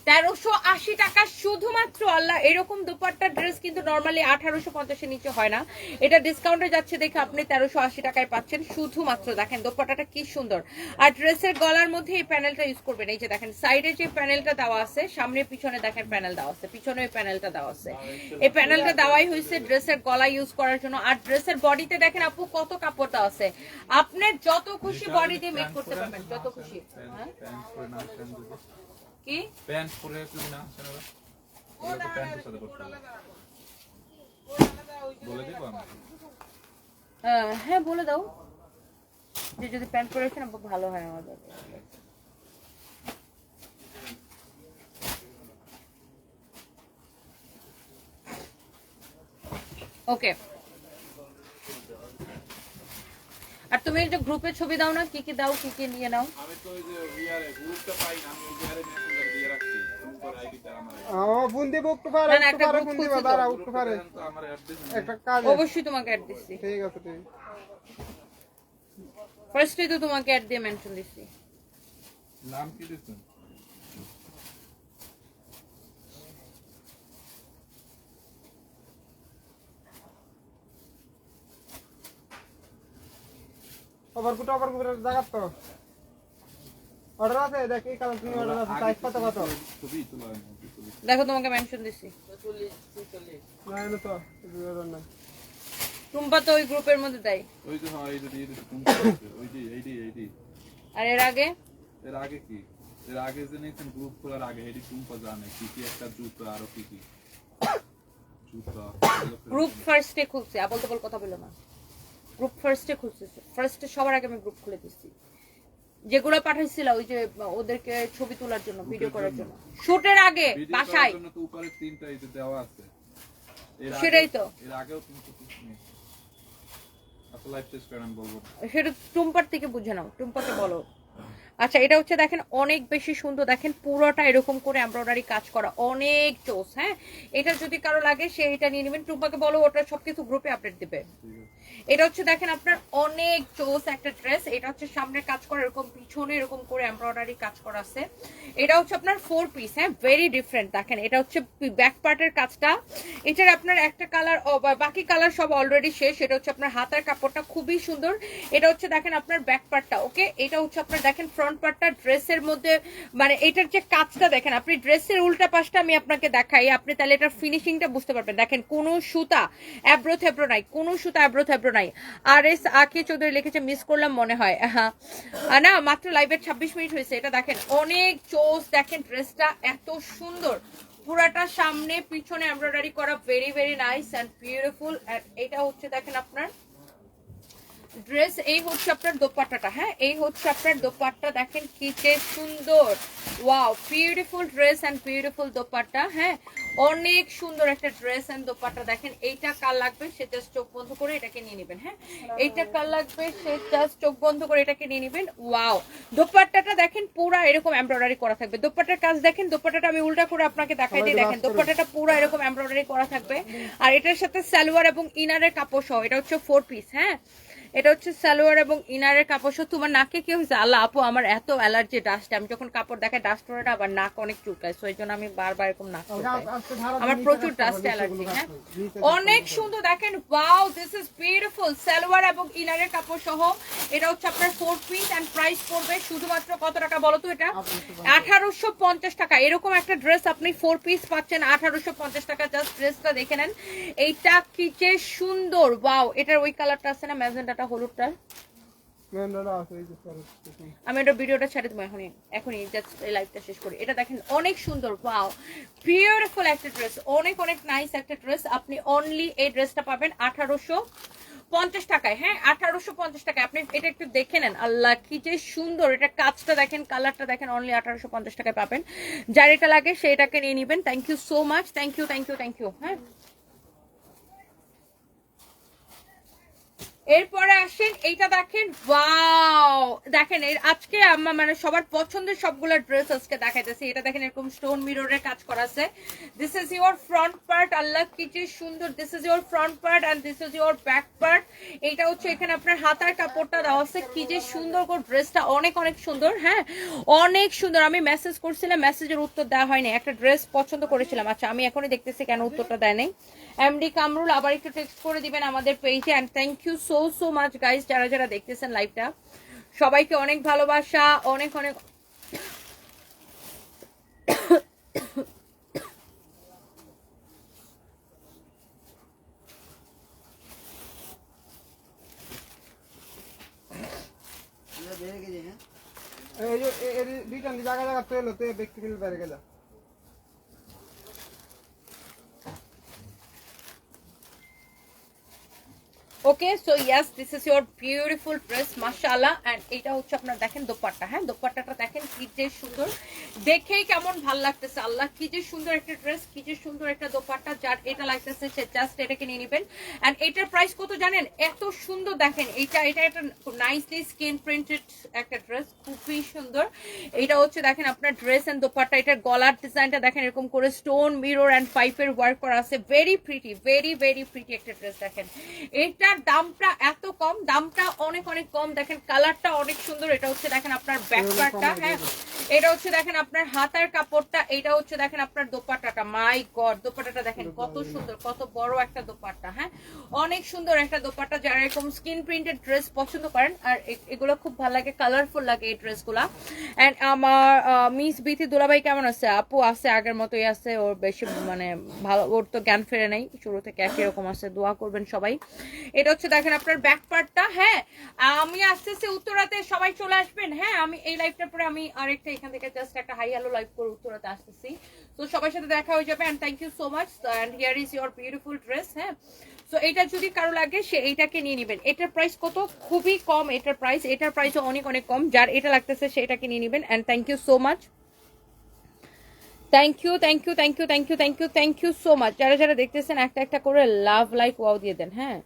1380 টাকা শুধুমাত্র। আল্লাহ, এরকম দুপাট্টা ড্রেস কিন্তু নরমালি 1850 এর নিচে হয় না। এটা ডিসকাউন্টে যাচ্ছে দেখে আপনি 1380 টাকায় পাচ্ছেন শুধুমাত্র। দেখেন দোপাট্টাটা কি সুন্দর, আর ড্রেসের গলার মধ্যে এই প্যানেলটা ইউজ করবেন। এই যে দেখেন সাইডে যে প্যানেলটা দেওয়া আছে, সামনে পিছনে দেখেন প্যানেল দেওয়া আছে, পিছনে এই প্যানেলটা দেওয়া আছে। এই প্যানেলটা দেওয়াই হয়েছে ড্রেসের গলা ইউজ করার জন্য। আর ড্রেসের বডিতে দেখেন আপু কত কাপড় দেওয়া আছে, আপনি যত খুশি বডি দিয়ে মেক করতে পারবেন, যত খুশি। হ্যাঁ কি প্যান্ট পরে তুই না শোনা, ওটা প্যান্টের সাথে করতে হবে বলে দেব আমি। হ্যাঁ বলে দাও যে যদি প্যান্ট পরে আসেন ভালো হয় আমাদের। ওকে, আর তুমি একটা গ্রুপের ছবি দাও না, কি কি দাও, কি কি নিয়ে নাও। আমি তো ওই যে ইয়ারে গ্রুপটা পাই না, আমি ওই ইয়ারে মেসেঞ্জার দিয়ে রাখছি সুপার আইডিটা আমার। ফোন দিব একটু পারে, না, না, একটু একটা পারে group ফোন খুলছে দিবা, তো। দাঁড়াও একটু পারে। তো আমার অ্যাড্রেস একটা কাজ আছে। অবশ্যই তোমাকে অ্যাড দিচ্ছি, ঠিক আছে ঠিক আছে। ফার্স্টে তো তোমাকে অ্যাড দিয়ে মেনশন দিচ্ছি। নাম কি দিছেন? ওভারকুট জায়গা তো অর্ডার আছে, দেখ এই কালার তুমি অর্ডার আছে, সাইজ কত কত? ছবি তোলা হয় না, ছবি। দেখো তোমাকে মেনশন দিচ্ছি। না এলো তো অর্ডার নাই। টুম্পা তো ওই গ্রুপের মধ্যে দেয়। ওই যে হয় এই যে দিয়ে দিছে কোনটা আছে? ওই যে এইডি। আর এর আগে এর আগে কি? এর আগে যে নিয়েছেন গ্রুপ খোলার আগে এডি টুম্পা জানে কি কি একটা জুতো আরো কি কি জুতো। গ্রুপ ফার্স্টে খুলছে, আবল তাবল কথা বলো না। গ্রুপ ফার্স্টে খুলছে, ফার্স্টে সবার আগে আমি গ্রুপ খুলে দিচ্ছি। যেগুলো পাঠাইছিল ওই যে ওদেরকে ছবি তোলার জন্য, ভিডিও করার জন্য, শুটের আগে বাসায়। ভিডিও করার জন্য তো উপরে 3টা এই যে দেওয়া আছে। সেটাই তো। এর আগেও 300 পিস নিয়ে আসলে লাইভ টেস্ট করেন বলবো। সেটা টুম্পার থেকে বুঝে নাও, টুম্পাকে বলো। আচ্ছা, এটা হচ্ছে দেখেন অনেক বেশি সুন্দর, দেখেন পুরোটা এরকম করে এমব্রয়ডারি কাজ করা, অনেক চোস। হ্যাঁ, এটা যদি কারো লাগে সে এটা নিয়ে নেবেন। টুম্পাকে বলো ওটা সবকিছু গ্রুপে আপডেট দিবে। এটা হচ্ছে দেখেন আপনার অনেক চোস একটা ড্রেস। এটা হচ্ছে সামনে কাজ করা এরকম, পিছনে এরকম করে এমব্রয়ডারি কাজ করা আছে। এটা হচ্ছে আপনার 4 পিস। হ্যাঁ, ভেরি ডিফারেন্ট। দেখেন এটা হচ্ছে ব্যাক পার্টের কাজটা। এটার আপনার একটা কালার, বাকি কালার সব অলরেডি শেষ। এটা হচ্ছে আপনার হাতের কাপড়টা খুবই সুন্দর। এটা হচ্ছে দেখেন আপনার ব্যাক পার্টটা। ওকে, এটা হচ্ছে আপনার দেখেন ফ্রন্ট পার্টটা ড্রেসের মধ্যে, মানে এটার যে কাজটা দেখেন, আপনি ড্রেসের উল্টা পাশটা আমি আপনাকে দেখাই, আপনি তাহলে এটার ফিনিশিংটা বুঝতে পারবেন। দেখেন কোনো সুতা অ্যাব্রো থ্যাব্রো নাই, কোনো সুতা অ্যাব্রো থ্যাব্রো নাই। আর এস আকি চৌধুরী লিখেছে, মিস করলাম মনে হয়। না, মাত্র লাইভের 26 মিনিট হয়েছে। এটা দেখেন অনেক চোস, দেখেন ড্রেসটা এত সুন্দর, পুরাটা সামনে পিছনে এমব্রয়ডারি করা, very very nice and beautiful. এটা হচ্ছে দেখেন আপনার ড্রেস, এই হচ্ছে আপনার দোপাট্টাটা। হ্যাঁ, এই হচ্ছে আপনার দোপাট্টা, দেখেন কি যে সুন্দর। Wow, beautiful dress and beautiful dupatta. হ্যাঁ, অনেক সুন্দর একটা ড্রেস এন্ড দোপাট্টা। দেখেন এইটা কার লাগবে সে জাস্ট চোখ বন্ধ করে এটাকে নিয়ে নেবেন। হ্যাঁ, এইটা কার লাগবে সে জাস্ট চোখ বন্ধ করে এটাকে নিয়ে নেবেন। ওয়াও, দোপাট্টাটা দেখেন পুরা এরকম এমব্রয়ডারি করা থাকবে। দোপাট্টার কাজ দেখেন, দোপাট্টাটা আমি উল্টা করে আপনাকে দেখাই দিই। দেখেন দোপাট্টাটা পুরা এরকম এমব্রয়ডারি করা থাকবে। আর এটার সাথে সালোয়ার এবং ইনারের কাপড় সহ। এটা হচ্ছে 4 পিস। হ্যাঁ, এটা হচ্ছে সালোয়ার এবং ইনারের কাপড় সহ। তোমার নাকে কি হয়েছে? আল্লাহ আপু, আমার এত অ্যালার্জি ডাস্ট, আমি যখন কাপড় দেখাই ডাস্ট পরে আবার নাক অনেক চুলকায়, সো এই জন্য আমি বারবার এরকম নাক চুলকায়, আমার প্রচুর ডাস্ট অ্যালার্জি। হ্যাঁ, অনেক সুন্দর দেখেন। Wow, this is beautiful. Salwar এবং ইনারের কাপড় সহ। এটা হচ্ছে আপনার 4 পিস এন্ড প্রাইস পড়বে শুধুমাত্র কত টাকা বলো তো? এটা 1850 টাকা। এরকম একটা ড্রেস আপনি 4 পিস পাচ্ছেন 1850 টাকা। জাস্ট ড্রেসটা দেখে নেন, এইটা কি যে সুন্দর। ওয়াও, এটার ওই কালারটা আছে না, ম্যাজেন্টাটা, হলুদটা। আমি এটা ভিডিওটা ছেড়ে দেবো এখনই জাস্ট এই লাইভটা শেষ করি। এটা দেখেন অনেক সুন্দর। ওয়াও, বিউটিফুল একটা ড্রেস, অনেক অনেক নাইস একটা ড্রেস। আপনি অনলি এই ড্রেসটা পাবেন 1850 টাকায়। হ্যাঁ, 1850 টাকায়। আপনি এটা একটু দেখে নেন, আল্লাহ কি যে সুন্দর। এটা কাজটা দেখেন, কালারটা দেখেন, অনলি 1850 টাকায় পাবেন। যার এটা লাগে সেটাকে নিয়ে নেবেন। Thank you so much, thank you thank you thank you. হ্যাঁ, এরপরে আসেন এইটা দেখেন। ওয়াও, দেখেন আজকে আমার মানে সবার পছন্দের সবগুলো ড্রেস আজকে দেখাইতেছি। এটা দেখেন এরকম স্টোন মিররের কাজ করা আছে। This is your front part, আল্লাহ কি যে সুন্দর। This is your front part and this is your back part. এইটা হচ্ছে এখানে আপনার হাতার কাপড়টা দেওয়া আছে, কি যে সুন্দর করে ড্রেসটা, অনেক অনেক সুন্দর। হ্যাঁ, অনেক সুন্দর। আমি মেসেজ করছিলাম, মেসেজের উত্তর দেওয়া হয়নি। একটা ড্রেস পছন্দ করেছিলাম। আচ্ছা, আমি এখনই দেখতেছি কেন উত্তরটা দেয় নাই। এমডি কামরুল, আবার একটু টেক্সট করে দিবেন আমাদের পেজে। And thank you so much guys, যারা যারা দেখতেছেন লাইভটা, সবাইকে অনেক ভালোবাসা, অনেক অনেক। জায়গা জায়গা তো এলো তো ব্যক্তি মিল বেড়ে গেল। ওকে so yes this is your beautiful dress মাশাআল্লাহ। এন্ড এটা হচ্ছে আপনার দেখেন দোপাট্টা, হ্যাঁ দোপাট্টাটা দেখেন কি যে সুন্দর, দেখেই কেমন ভাল লাগতেছে, আল্লাহ কি যে সুন্দর একটা ড্রেস, কি যে সুন্দর একটা দোপাট্টা। যার এটা লাগতেছে সে জাস্ট এটাকে নিয়ে নেবেন। এন্ড এটার প্রাইস কত জানেন? এত সুন্দর দেখেন, এটা একটা নাইসলি স্কিন প্রিন্টেড একটা ড্রেস, খুবই সুন্দর। এটা হচ্ছে দেখেন আপনার ড্রেস এন্ড দোপাট্টা, এটার গলার ডিজাইনটা দেখেন এরকম করে স্টোন মিরর এন্ড পাইপের ওয়ার্ক করা আছে, very pretty, very very pretty একটা ড্রেস। দেখেন এটার দামটা এত কম, দামটা অনেক অনেক কম। দেখেন কালারটা অনেক সুন্দর। এটা হচ্ছে দেখেন আপনার ব্যাক পার্টটা, হ্যাঁ এটা হচ্ছে দেখেন আপনার হাতার কাপড়টা, এটা হচ্ছে দেখেন আপনার দোপাট্টাটা, মাই গড দোপাট্টাটা দেখেন কত সুন্দর, কত বড় একটা দোপাট্টা, হ্যাঁ অনেক সুন্দর একটা দোপাট্টা। যারা এরকম স্কিন প্রিন্টেড ড্রেস পছন্দ করেন আর এগুলো খুব ভালো লাগে, কালারফুল লাগে এই ড্রেসগুলা। এন্ড আমার মিস বিথি দুলাভাই কেমন আছে? আপু আছে আগের মতোই আছে, ওর বেশি মানে ভালো, ওর তো জ্ঞান ফেরে নাই, শুরু থেকে একই রকম আছে, দোয়া করবেন সবাই। এটা হচ্ছে দেখেন আপনার ব্যাক পার্টটা, হ্যাঁ আমি আসতেছি উত্তরাতে, সবাই চলে আসবেন। হ্যাঁ আমি এই লাইভটার পরে আমি আরেকটা এখান থেকে জাস্ট একটা হাই হ্যালো লাইভ করে উত্তরাতে আসতেছি, তো সবার সাথে দেখা হয়ে যাবে। And thank you so much. And here is your beautiful dress. হ্যাঁ সো এটা যদি কারো লাগে সে এইটাকে নিয়ে নেবেন। এটার প্রাইস কত? খুবই কম এটার প্রাইস, এটার প্রাইসও অনেক অনেক কম। যার এটা লাগতেছে সেটাকে নিয়ে নেবেন। And thank you so much, thank you thank you thank you thank you thank you thank you so much. যারা যারা দেখতেছেন একটা একটা করে লাভ লাইক ওয়াও দিয়ে দেন। হ্যাঁ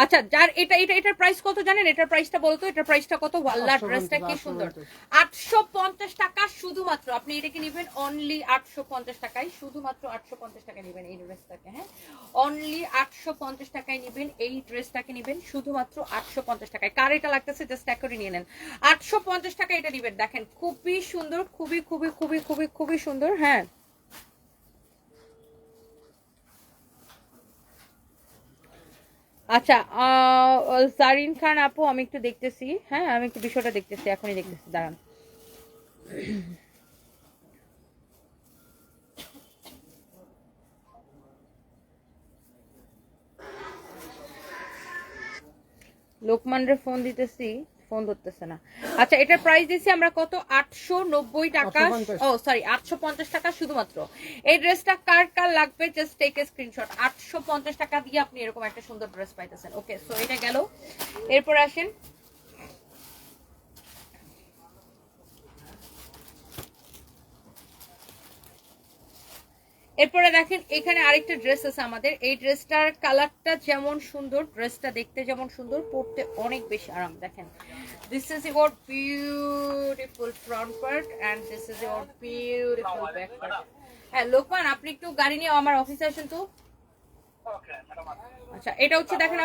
আচ্ছা যার এটার প্রাইস কত জানেন? এটার প্রাইসটা বলতো, এটার প্রাইসটা কত? আল্লাহ ড্রেসটা কি সুন্দর, 850 টাকা শুধুমাত্র। আপনি এটাকে নেবেন অনলি 850 টাকায়, শুধুমাত্র 850 টাকা নেবেন এই ড্রেসটাকে। হ্যাঁ অনলি 850 টাকায় নেবেন এই ড্রেসটাকে, নেবেন শুধুমাত্র 850 টাকায়। কার এটা লাগতেছে জাস্ট এক করে নিয়ে নেন, 850 টাকা এটা নেবেন। দেখেন খুবই সুন্দর, খুবই খুবই খুবই খুবই খুবই সুন্দর। হ্যাঁ আচ্ছা জারিন খান আপু আমি একটু দেখতেছি, হ্যাঁ আমি একটু বিষয়টা দেখতেছি, এখনই দেখতেছি, দাঁড়ান। লোকমানরে ফোন দিতেছি, ফোন ধরতেছে না। আচ্ছা এটার প্রাইস দিচ্ছি আমরা কত? 890 টাকা, ও সরি 850 টাকা শুধুমাত্র। এই ড্রেসটা কার কার লাগবে জাস্ট টেক এ স্ক্রিনশট। 850 টাকা দিয়ে আপনি এরকম একটা সুন্দর ড্রেস পাইতেছেন। ওকে সো এটা গেল, এরপর আসেন এরপরে দেখেন এখানে আরেকটা ড্রেস আছে আমাদের। এই ড্রেসটার কালারটা যেমন সুন্দর, ড্রেসটা দেখতে যেমন সুন্দর, পরতে অনেক বেশি আরাম। দেখেন this is your beautiful front part and this is your beautiful back part. হ্যাঁ লোকমান আপনি একটু গাড়ি নিয়ে আমার অফিসে আসেন তো। আচ্ছা এটা হচ্ছে দেখেন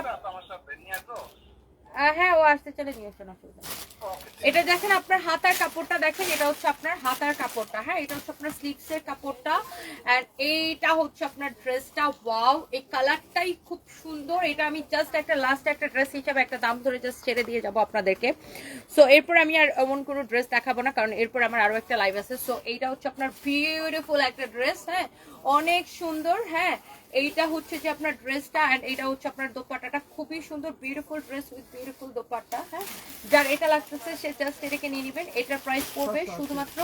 হ্যাঁ ও আসতে চলে নিয়ে আসেন, অসুবিধা নেই। এটা দেখেন আপনার হাতার কাপড়টা দেখেন, এটা হচ্ছে আপনার হাতার কাপড়টা, হ্যাঁ এটা হচ্ছে আপনার স্লিভস এর কাপড়টা। এন্ড এইটা হচ্ছে আপনার ড্রেসটা, ওয়াও এই কালারটাই খুব সুন্দর। এটা আমি জাস্ট একটা লাস্ট একটা ড্রেস হিসাবে একটা দাম ধরে জাস্ট ছেড়ে দিয়ে যাবো আপনাদেরকে। সো এরপর আমি আর এমন কোনো ড্রেস দেখাবো না, কারণ এরপর আমার আরো একটা লাইভ আছে। সো এইটা হচ্ছে আপনার বিউটিফুল একটা ড্রেস, হ্যাঁ অনেক সুন্দর। হ্যাঁ এইটা হচ্ছে যে আপনার ড্রেসটা এন্ড এইটা হচ্ছে আপনার দোপাট্টাটা, খুবই সুন্দর beautiful dress with beautiful dupatta. হ্যাঁ যার এটা লাগতেছে সে জাস্ট এটাকে নিয়ে নেবেন। এটার প্রাইস পড়বে শুধুমাত্র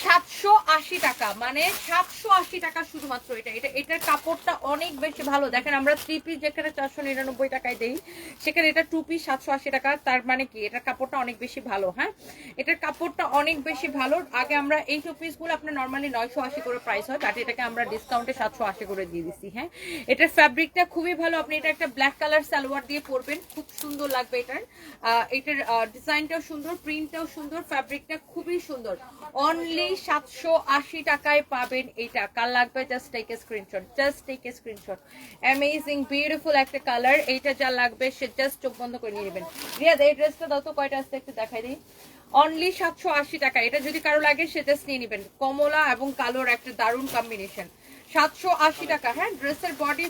780 টাকা, মানে 780 টাকা শুধুমাত্র। এটার কাপড়টা অনেক বেশি ভালো। দেখেন আমরা 3 পিস যেখানে 499 টাকায় দেই, সেখানে এটা 2 পিস 780 টাকা। তার মানে কি এটার কাপড়টা অনেক বেশি ভালো। হ্যাঁ এটার কাপড়টা অনেক বেশি ভালো। আগে আমরা এই 2 পিসগুলো আপনার নর্মালি 980 করে প্রাইস হয়, বাট এটাকে আমরা ডিসকাউন্টে 780 করে দিয়ে দিচ্ছি। হ্যাঁ এটার ফ্যাব্রিকটা খুবই ভালো। আপনি এটা একটা ব্ল্যাক কালার সালোয়ার দিয়ে পরবেন, খুব সুন্দর লাগবে। এটার ডিজাইনটাও সুন্দর, প্রিন্টটাও সুন্দর, ফ্যাব্রিকটা খুবই সুন্দর। অনলি 780 টাকায় পাবেন এটা। কার লাগবে just take a screenshot, just take a screenshot. Amazing beautiful একটা কালার। এইটা যা লাগবে সে জাস্ট চোখ বন্ধ করে নিয়ে নেবেন। রিয়াদ এই ড্রেসটা দাও তো, কয়টা আসছে একটু দেখাই দিই। অনলি 780 টাকা। এটা যদি কারো লাগে সে জাস্ট নিয়ে নেবেন। কমলা এবং কালোর একটা দারুণ কম্বিনেশন, 780 টাকা। হ্যাঁ ড্রেসের বডি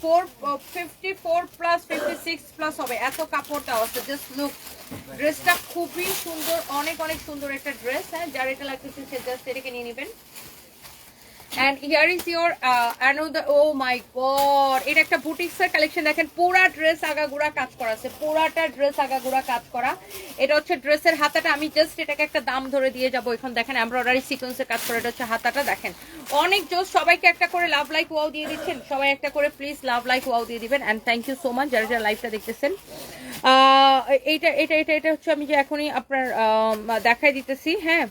54 প্লাস 56 প্লাস হবে, এত কাপড় দেওয়া আছে। জাস্ট লুক, ড্রেসটা খুবই সুন্দর, অনেক অনেক সুন্দর একটা ড্রেস। হ্যাঁ যার এটা লাগতেছে সে জাস্ট এটাকে নিয়ে নেবেন। And here is your another, oh my god, এটা একটা বুটিক্সের কালেকশন দেখেন, পুরা ড্রেস আগাগুড়া কাজ করা আছে, পুরাটা ড্রেস আগাগুড়া কাজ করা। এটা হচ্ছে ড্রেসের হাতাটা, আমি জাস্ট এটাকে একটা দাম ধরে দিয়ে যাবো। এখন দেখেন এমব্রয়ডারি সিকোয়েন্সের কাজ করা, এটা হচ্ছে হাতাটা দেখেন অনেক জোস। সবাইকে একটা করে লাভ লাইক ওয়াও দিয়ে দিচ্ছেন, সবাই একটা করে প্লিজ লাভ লাইক ওয়াও দিয়ে দিবেন। And thank you so much যারা যারা লাইভটা দেখতেছেন। এইটা এটা এটা এটা হচ্ছে আমি যে এখনই আপনার দেখাই দিতেছি। হ্যাঁ,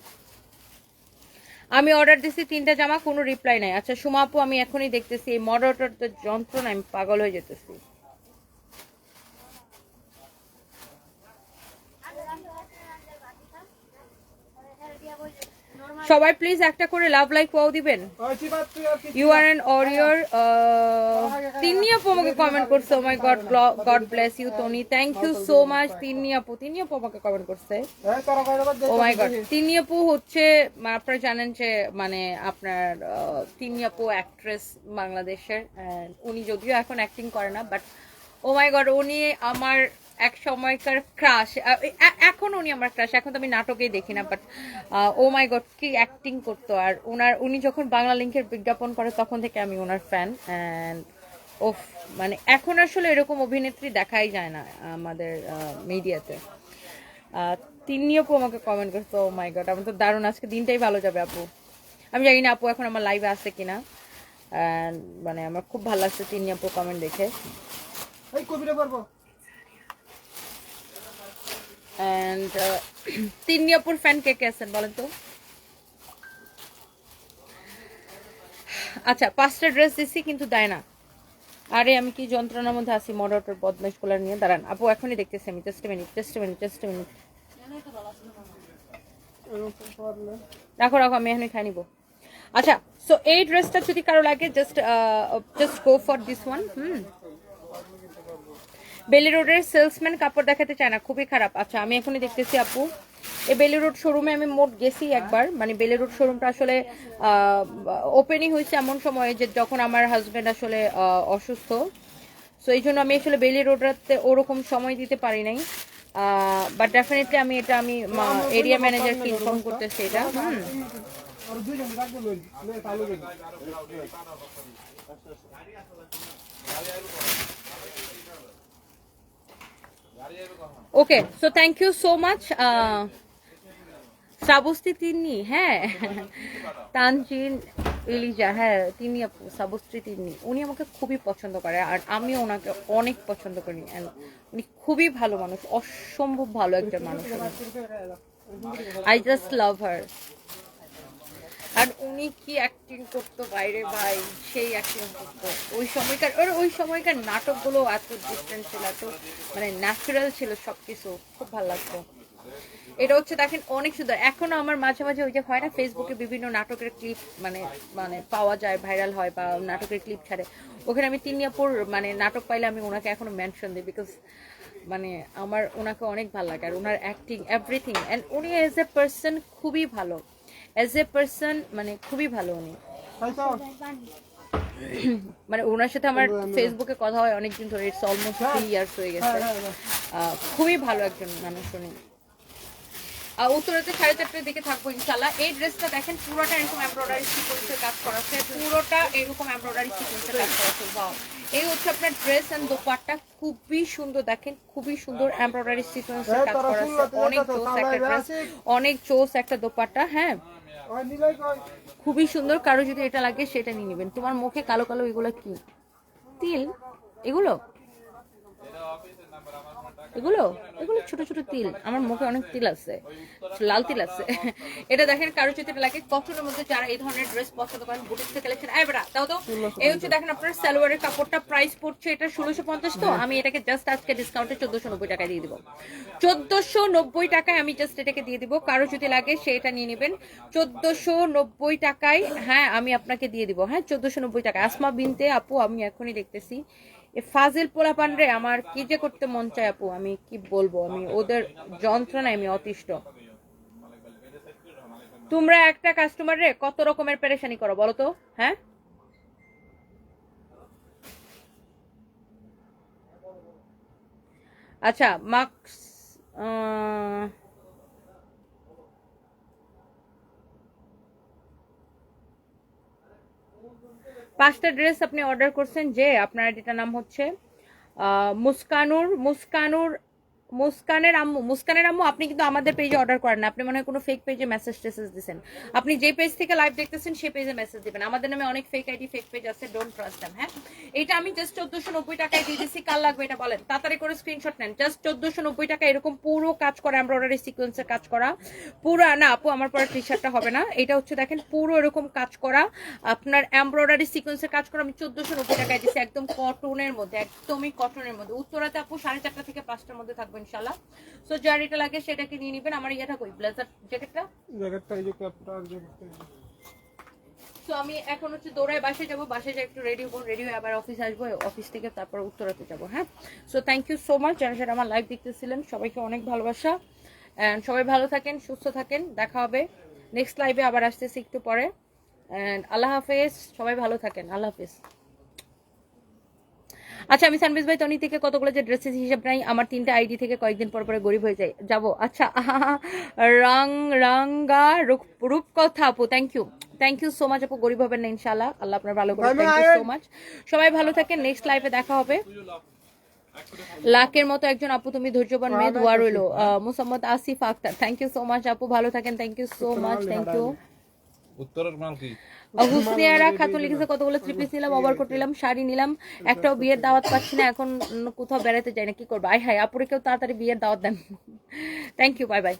আমি অর্ডার দিছি 3টা জামা, কোনো রিপ্লাই নাই। আচ্ছা সুমা আপু, আমি এখনই দেখতেছি এই মডারেটর তো যন্ত্রণা, আমি পাগল হয়ে যেতেছি। সবাই প্লিজ একটা করে লাভ লাইক ওয়াও দিবেন। You are an warrior Tinni আপু আমাকে কমেন্ট করছে, oh my god, god bless you Tony, thank you so much. Tinni আপু আমাকে কমেন্ট করছে, ও মাই গড। তিন্নি আপু হচ্ছে আপনারা জানেন যে মানে আপনার তিন্নি আপু অ্যাক্ট্রেস বাংলাদেশের, উনি যদিও এখন অ্যাক্টিং করে না, বাট ও মাই গড উনি আমার এক সময়কার ক্রাশ। এখন উনি আমার ক্রাশ, এখন তো আমি নাটকেই দেখি না, বাট ও মাই গড কি অ্যাক্টিং করতো। আর উনি যখন বাংলা লিঙ্কের বিজ্ঞাপন করে তখন থেকে আমি ওনার ফ্যান। অ্যান্ড ওফ, মানে এখন আসলে এরকম অভিনেত্রী দেখাই যায় না আমাদের মিডিয়াতে। তিন্নি আপু আমাকে কমেন্ট করতো, ও মাই গড আমার তো দারুণ, আজকে দিনটাই ভালো যাবে আপু। আমি জানি না আপু এখন আমার লাইভে আসছে কিনা, মানে আমার খুব ভালো লাগছে তিন্নি আপু কমেন্ট দেখে। And তিন্নি আপুর ফ্যান কে কে আছেন বলেন তো? আচ্ছা 5টা ড্রেস দিছি কিন্তু দেয় না। আরে আমি কি যন্ত্রণার মধ্যে আছি মডারেটর বদমাইশ গুলার নিয়ে। দাঁড়ান আপু এখনই দেখতেছি আমি, জাস্ট মিনিট। রাখো আমি এখনই খাই নিবো। আচ্ছা সো এই ড্রেসটা যদি কারো লাগে just go for this one. বেলি রোডের সেলসম্যান কাপড় দেখাতে চায় না, খুবই খারাপ। আচ্ছা আমি এখনই দেখতেছি আপু। এই বেলি রোড শোরুমে আমি মোট গেছি একবার, মানে বেলি রোড শোরুমটা আসলে ওপেনিং হয়েছে এমন সময় যে যখন আমার হাজব্যান্ড আসলে অসুস্থ, সো এই জন্য আমি আসলে বেলি রোডতে ওরকম সময় দিতে পারি নাই। বাট ডেফিনেটলি আমি এরিয়া ম্যানেজারকে ইনফর্ম করতেছি এটা। Okay so thank you so much Shrabasti Tinni, হ্যাঁ তানজিন ইলিজা, হ্যাঁ তিনি আপু শ্রাবস্তি তিন্নি, উনি আমাকে খুবই পছন্দ করে আর আমিও ওনাকে অনেক পছন্দ করি। অ্যান্ড উনি খুবই ভালো মানুষ, অসম্ভব ভালো একজন মানুষ। আই জাস্ট লাভ হার। আর উনি কি অ্যাক্টিং করতো বাইরে ভাই, সেই অ্যাক্টিং করতো। ওই সময়কার নাটকগুলো এত ডিফারেন্ট ছিল, এত মানে ন্যাচারাল ছিল সবকিছু, খুব ভালো লাগতো। এটা হচ্ছে দেখেন অনেক সুন্দর। এখনো আমার মাঝে মাঝে ওই যে হয় না ফেসবুকে বিভিন্ন নাটকের ক্লিপ মানে পাওয়া যায়, ভাইরাল হয় বা নাটকের ক্লিপ ছাড়ে, ওখানে আমি তিন্নি আপুর মানে নাটক পাইলে আমি ওনাকে এখনো মেনশন দিই, বিকজ মানে আমার ওনাকে অনেক ভালো লাগে আর ওনার অ্যাক্টিং এভরিথিং। অ্যান্ড উনি এজ এ পার্সন খুবই ভালো, মানে খুবই ভালো উনি। মানে ওনার সাথে আমার ফেসবুকে কথা হয় অনেকদিন ধরে, ইটস অলমোস্ট 3 ইয়ার্স হয়ে গেছে। খুবই ভালো একজন মানুষ উনি। উত্তরাতে 4:30টার দিকে থাকবো ইনশাল্লাহ। এই ড্রেসটা দেখেন পুরোটা এরকম এমব্রয়ডারি সিকোয়েন্সের কাজ করা আছে, পুরোটা এরকম এমব্রয়ডারি সিকোয়েন্সের কাজ করা আছে। ওয়াও, এই হচ্ছে আপনার ড্রেস এন্ড দোপাট্টা, খুবই সুন্দর। দেখেন খুবই সুন্দর এমব্রয়ডারি সিকোয়েন্সের কাজ করা আছে, অনেক জোস একটা ড্রেস, অনেক জোস একটা দোপাট্টা। হ্যাঁ খুবই সুন্দর। কারো যদি এটা লাগে সেটা নিয়ে নেবেন। তোমার মুখে কালো কালো এগুলো কি তিল? এগুলো ছোট ছোট তিল, আমার মুখে অনেক তিল আছে, লাল তিল আছে। এটা দেখেন কারো যদি এটা লাগে কটনের মধ্যে, যারা এই ধরনের ড্রেস পছন্দ করেন বুটিক্স কালেকশন আইবরা তাও তো। এই হচ্ছে দেখেন আপনার সালোয়ারের কাপড়টা, প্রাইস পড়ছে এটা 1650। তো আমি এটাকে জাস্ট আজকে ডিসকাউন্টে 1490 টাকায় দিয়ে দিব। 1490 টাকায় আমি জাস্ট এটাকে দিয়ে দিব। কারো যদি লাগে সেটা নিয়ে নেবেন 1490 টাকায়। হ্যাঁ আমি আপনাকে দিয়ে দিব, হ্যাঁ 1490 টাকায়। আসমা বিনতে আপু আমি এখনই দেখতেছি। ফাজিল পোলাপান রে আমার কি যে করতে মন চায় আপু, আমি কি বলবো, আমি ওদের যন্ত্রণায় আমি অতিষ্ঠ। তোমরা একটা কাস্টমার রে কত রকমের পেরেশানি করো বলো তো? হ্যাঁ আচ্ছা মার্কস 5টা ড্রেস আপনি অর্ডার করছেন, যে আপনার এটার নাম হচ্ছে মুস্কানের আম্মু। আপনি কিন্তু আমাদের পেজে অর্ডার করেন না, আপনি মনে হয় কোনো ফেক পেজে মেসেজ দিচ্ছেন। আপনি যে পেজ থেকে লাইভ দেখতেছেন সেই পেজে মেসেজ দিবেন। আমাদের নামে অনেক ফেক আইডি, ফেক পেজ আছে, ডোন্ট ট্রাস্ট দেম। হ্যাঁ, এটা আমি জাস্ট 1490 টাকায় দিয়ে দিচ্ছি। কাল লাগবে এটা বলেন, তাড়াতাড়ি করে স্ক্রিনশট নেন। জাস্ট 1490 টাকা, এরকম পুরো কাজ করা, এমব্রয়ডারি সিকোয়েন্সের কাজ করা পুরো। না আপু, আমার পরে টি শার্টটা হবে না। এটা হচ্ছে দেখেন পুরো এরকম কাজ করা, আপনার এমব্রয়ডারি সিকোয়েন্সের কাজ করা। আমি 1490 টাকায় দিচ্ছি, একদম কটনের মধ্যে, একদমই কটনের মধ্যে। উত্তরাতে আপু 4:30 থেকে 5টার মধ্যে থাকবে ইনশাল্লাহ। সো যার এটা লাগে সেটাকে নিয়ে নিবেন। আমার ইয়েটা কই, ব্লেজার জ্যাকেটটা। এই যে ক্যাপটা আর জ্যাকেটটা। সো আমি এখন হচ্ছে দৌড়ায় বাসায় যাবো, বাসায় যাই একটু রেডি হবো, রেডি হয়ে আবার অফিস আসবো, অফিস থেকে তারপর উত্তরাতে যাবো। হ্যাঁ, so thank you so much যারা যারা আমার লাইভ দেখতেছিলেন, সবাইকে অনেক ভালোবাসা। অ্যান্ড সবাই ভালো থাকেন, সুস্থ থাকেন। দেখা হবে নেক্সট লাইভে, আবার আসতেছি একটু পরে। অ্যান্ড আল্লাহ হাফেজ, সবাই ভালো থাকেন, আল্লাহ হাফেজ। আচ্ছা, আমি সানবিজ ভাই তনি থেকে কতগুলো যে ড্রেসেস হিসাব নাই, আমার 3টা আইডি থেকে কয়েকদিন পর পরে গরিব হয়ে যায় যাবো। আচ্ছা, রাঙ্গা রূপকথা আপু, থ্যাংক ইউ সো মাচ আপু। গরিব হবেন না ইনশাআল্লাহ, আল্লাহ আপনার ভালো করে। থ্যাংক ইউ সো মাচ, সবাই ভালো থাকেন। নেক্সট লাইভে দেখা হবে। লাকের মতো একজন আপু, তুমি ধৈর্যবান মেয়ে, দোয়া রইলো। Mosammat Asif Akhtar, thank you so much আপু, ভালো থাকেন। Thank you so much, thank you. উত্তরের নাম কি? হুসনিয়ারা খাতুন লিখেছে কতগুলো থ্রি পিস নিলাম, ওভারকোট নিলাম, শাড়ি নিলাম, একটাও বিয়ের দাওয়াত পাচ্ছি না, এখন কোথাও বেড়াতে যাই না, কি করবো? আয় হায়, আপুরে কেউ তাড়াতাড়ি বিয়ের দাওয়াত দেন। Thank you, bye by.